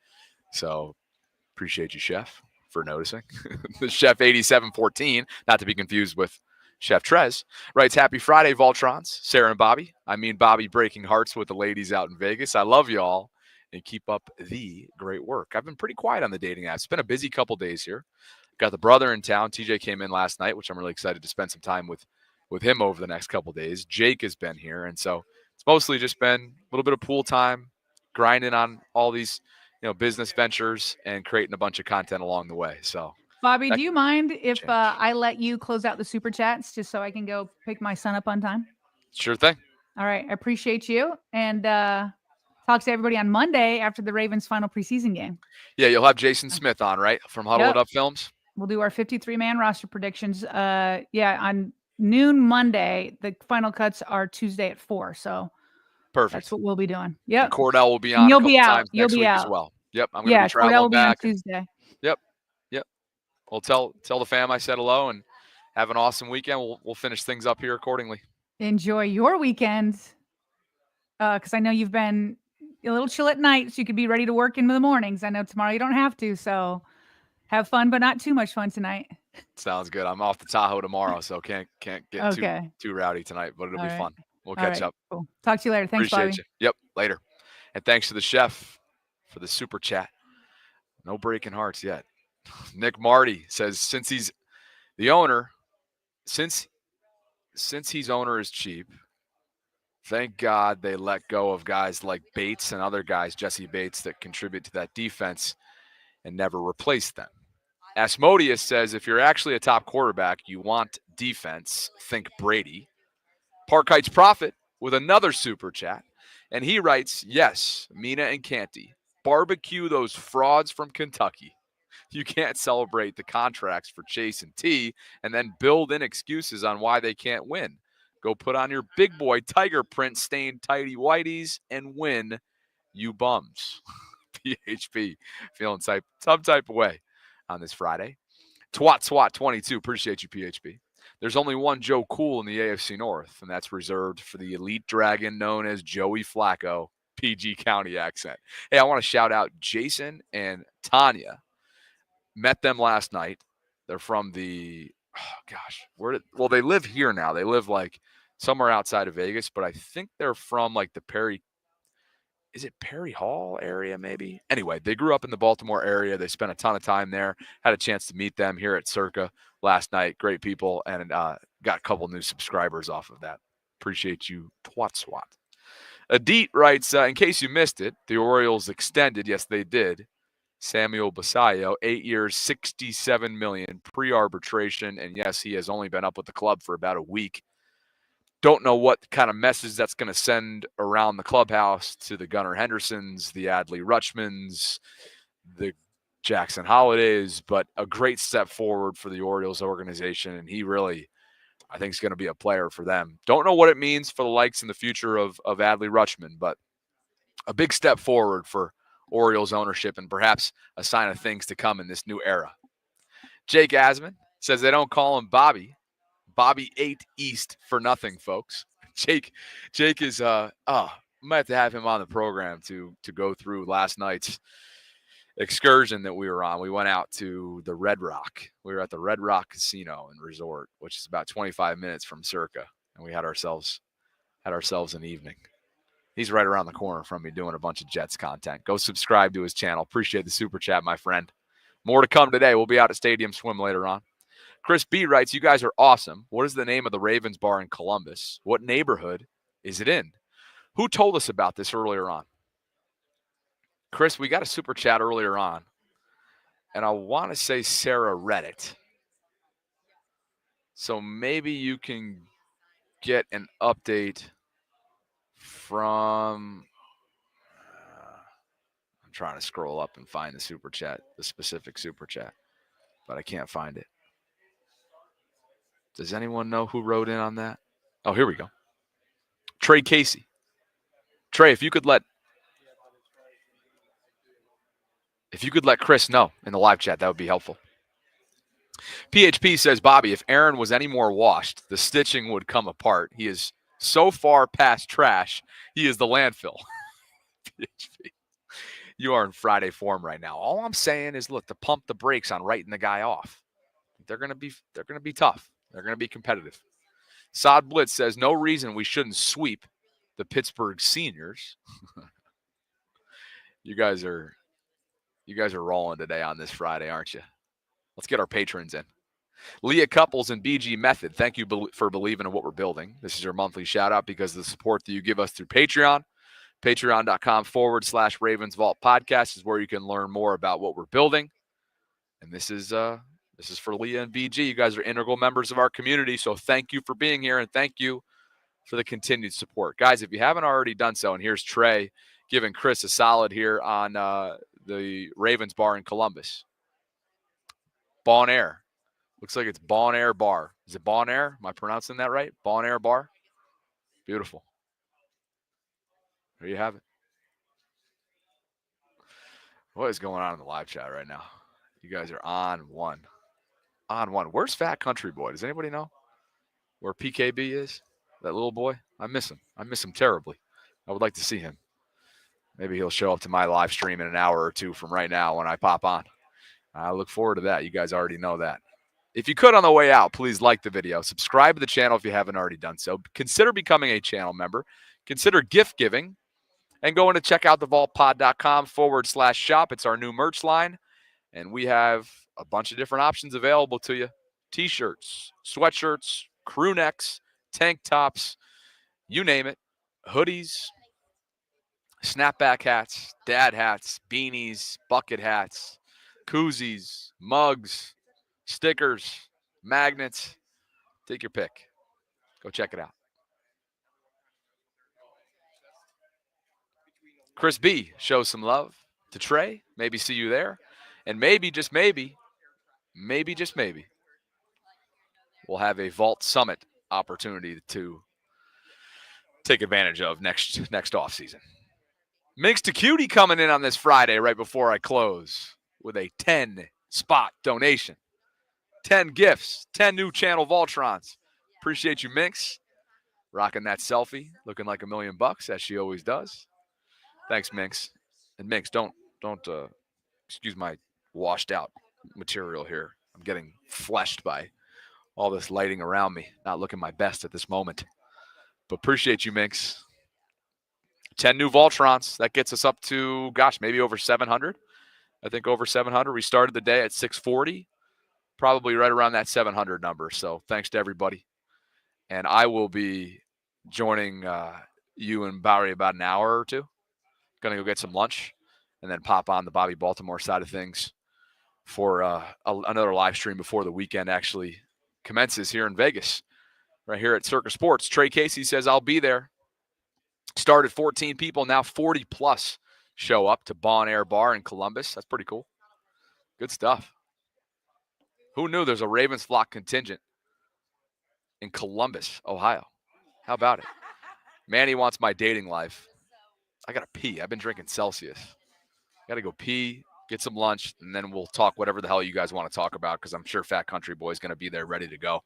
So appreciate you, Chef, for noticing. The Chef 8714, not to be confused with Chef Trez, writes, happy Friday, Voltrons, Sarah and Bobby. I mean, Bobby breaking hearts with the ladies out in Vegas. I love y'all and keep up the great work. I've been pretty quiet on the dating apps. It's been a busy couple days here. Got the brother in town. TJ came in last night, which I'm really excited to spend some time with him over the next couple days. Jake has been here. And so it's mostly just been a little bit of pool time, grinding on all these, business ventures and creating a bunch of content along the way. So Bobby, do you mind if I let you close out the super chats just so I can go pick my son up on time? Sure thing. All right. I appreciate you. And talk to everybody on Monday after the Ravens' final preseason game. Yeah, you'll have Jason Smith on, right? From Huddle It Up Films. We'll do our 53-man roster predictions. On noon Monday. The final cuts are Tuesday at 4. So perfect. That's what we'll be doing. Yep. And Cordell will be on. You'll be out. You'll be out as well. Yep. I'm going to be traveling Cordell will back. be on Tuesday. Yep. Well, tell the fam I said hello and have an awesome weekend. We'll finish things up here accordingly. Enjoy your weekend, because I know you've been a little chill at night, so you could be ready to work in the mornings. I know tomorrow you don't have to, so have fun, but not too much fun tonight. Sounds good. I'm off to Tahoe tomorrow, so can't get too rowdy tonight, but it'll be fun. We'll catch up. Cool. Talk to you later. Thanks, Appreciate Bobby. you. Yep, later. And thanks to the chef for the super chat. No breaking hearts yet. Nick Marty says, since he's the owner, since he's owner is cheap, thank God they let go of guys like Bates and other guys, Jesse Bates, that contribute to that defense and never replace them. Asmodeus says, if you're actually a top quarterback, you want defense, think Brady. Park Heights Prophet with another super chat. And he writes, yes, Mina and Canty, barbecue those frauds from Kentucky. You can't celebrate the contracts for Chase and T and then build in excuses on why they can't win. Go put on your big boy tiger print stained tighty whiteys and win, you bums. PHP feeling some type of way on this Friday. Swat 22. Appreciate you, PHP. There's only one Joe Cool in the AFC North, and that's reserved for the elite dragon known as Joey Flacco, PG County accent. Hey, I want to shout out Jason and Tanya. Met them last night. They're from they live here now. They live like somewhere outside of Vegas, but I think they're from like the Perry Hall area maybe? Anyway, they grew up in the Baltimore area. They spent a ton of time there. Had a chance to meet them here at Circa last night. Great people, and got a couple new subscribers off of that. Appreciate you, Swat. Adit writes, in case you missed it, the Orioles extended. Yes, they did. Samuel Basayo, 8 years, $67 million pre-arbitration. And yes, he has only been up with the club for about a week. Don't know what kind of message that's going to send around the clubhouse to the Gunnar Hendersons, the Adley Rutschmans, the Jackson holidays, but a great step forward for the Orioles organization. And he really, I think, is going to be a player for them. Don't know what it means for the likes in the future of Adley Rutschman, but a big step forward for Orioles ownership and perhaps a sign of things to come in this new era. Jake Asman says they don't call him Bobby. Bobby 8 East for nothing, folks. Jake is I might have to have him on the program to go through last night's excursion that we were on. We went out to the Red Rock. We were at the Red Rock Casino and Resort, which is about 25 minutes from Circa, and we had ourselves an evening. He's right around the corner from me doing a bunch of Jets content. Go subscribe to his channel. Appreciate the super chat, my friend. More to come today. We'll be out at Stadium Swim later on. Chris B writes, you guys are awesome. What is the name of the Ravens bar in Columbus? What neighborhood is it in? Who told us about this earlier on? Chris, we got a super chat earlier on, and I want to say Sarah read it. So maybe you can get an update from I'm trying to scroll up and find the super chat, the specific super chat, but I can't find it. Does anyone know who wrote in on that? Oh, here we go. Trey Casey. Trey, if you could let Chris know in the live chat, that would be helpful. PHP says, Bobby, if Aaron was any more washed, the stitching would come apart. He is so far past trash, he is the landfill. PHP. You are in Friday form right now. All I'm saying is, look, to pump the brakes on writing the guy off. They're gonna be tough. They're gonna be competitive. Sod Blitz says, no reason we shouldn't sweep the Pittsburgh Seniors. You guys are rolling today on this Friday, aren't you? Let's get our patrons in. Leah Couples and BG Method, thank you for believing in what we're building. This is your monthly shout out because of the support that you give us through Patreon. Patreon.com/RavensVault podcast is where you can learn more about what we're building. And this is for Leah and BG. You guys are integral members of our community, so thank you for being here and thank you for the continued support. Guys, if you haven't already done so, and here's Trey giving Chris a solid here on the Ravens bar in Columbus. Bon Air. Looks like it's Bon Air Bar. Is it Bon Air? Am I pronouncing that right? Bon Air Bar? Beautiful. There you have it. What is going on in the live chat right now? You guys are on one. On one. Where's Fat Country Boy? Does anybody know where PKB is? That little boy? I miss him. I miss him terribly. I would like to see him. Maybe he'll show up to my live stream in an hour or two from right now when I pop on. I look forward to that. You guys already know that. If you could on the way out, please like the video. Subscribe to the channel if you haven't already done so. Consider becoming a channel member. Consider gift giving. And going to check out thevaultpod.com/shop. It's our new merch line. And we have a bunch of different options available to you. T-shirts, sweatshirts, crew necks, tank tops, you name it. Hoodies, snapback hats, dad hats, beanies, bucket hats, koozies, mugs, stickers, magnets. Take your pick. Go check it out. Chris B shows some love to Trey. Maybe see you there. And maybe, just maybe, we'll have a Vault Summit opportunity to take advantage of next offseason. Minx to Cutie coming in on this Friday right before I close with a 10-spot donation. 10 gifts, 10 new channel Voltrons. Appreciate you, Minx. Rocking that selfie, looking like $1 million, as she always does. Thanks, Minx. And Minx, don't excuse my washed out material here. I'm getting fleshed by all this lighting around me. Not looking my best at this moment. But appreciate you, Minx. 10 new Voltrons. That gets us up to, maybe over 700. I think over 700. We started the day at 640. Probably right around that 700 number. So thanks to everybody. And I will be joining you and Bowery about an hour or two. Going to go get some lunch and then pop on the Bobby Baltimore side of things for another live stream before the weekend actually commences here in Vegas, right here at Circa Sports. Trey Casey says, I'll be there. Started 14 people, now 40 plus show up to Bon Air Bar in Columbus. That's pretty cool. Good stuff. Who knew there's a Ravens flock contingent in Columbus, Ohio? How about it? Manny wants my dating life. I got to pee. I've been drinking Celsius. Got to go pee, get some lunch, and then we'll talk whatever the hell you guys want to talk about, because I'm sure Fat Country Boy's going to be there ready to go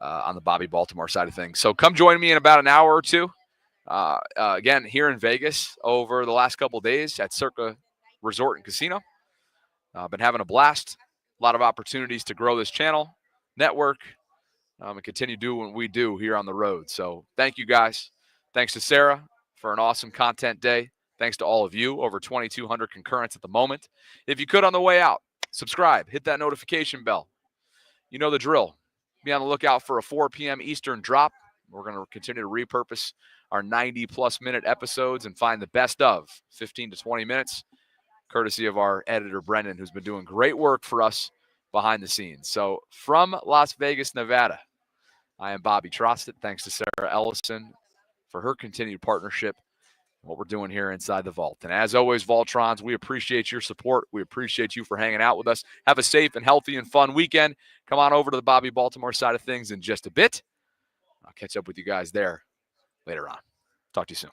on the Bobby Baltimore side of things. So come join me in about an hour or two. Again, here in Vegas over the last couple of days at Circa Resort and Casino. Been having a blast. A lot of opportunities to grow this channel, network, and continue doing what we do here on the road. So thank you guys. Thanks to Sarah for an awesome content day. Thanks to all of you, over 2,200 concurrents at the moment. If you could, on the way out, subscribe, hit that notification bell. You know the drill. Be on the lookout for a 4 p.m. Eastern drop. We're going to continue to repurpose our 90-plus minute episodes and find the best of 15 to 20 minutes, courtesy of our editor, Brendan, who's been doing great work for us behind the scenes. So from Las Vegas, Nevada, I am Bobby Trosted. Thanks to Sarah Ellison for her continued partnership in what we're doing here inside the vault. And as always, Voltrons, we appreciate your support. We appreciate you for hanging out with us. Have a safe and healthy and fun weekend. Come on over to the Bobby Baltimore side of things in just a bit. I'll catch up with you guys there later on. Talk to you soon.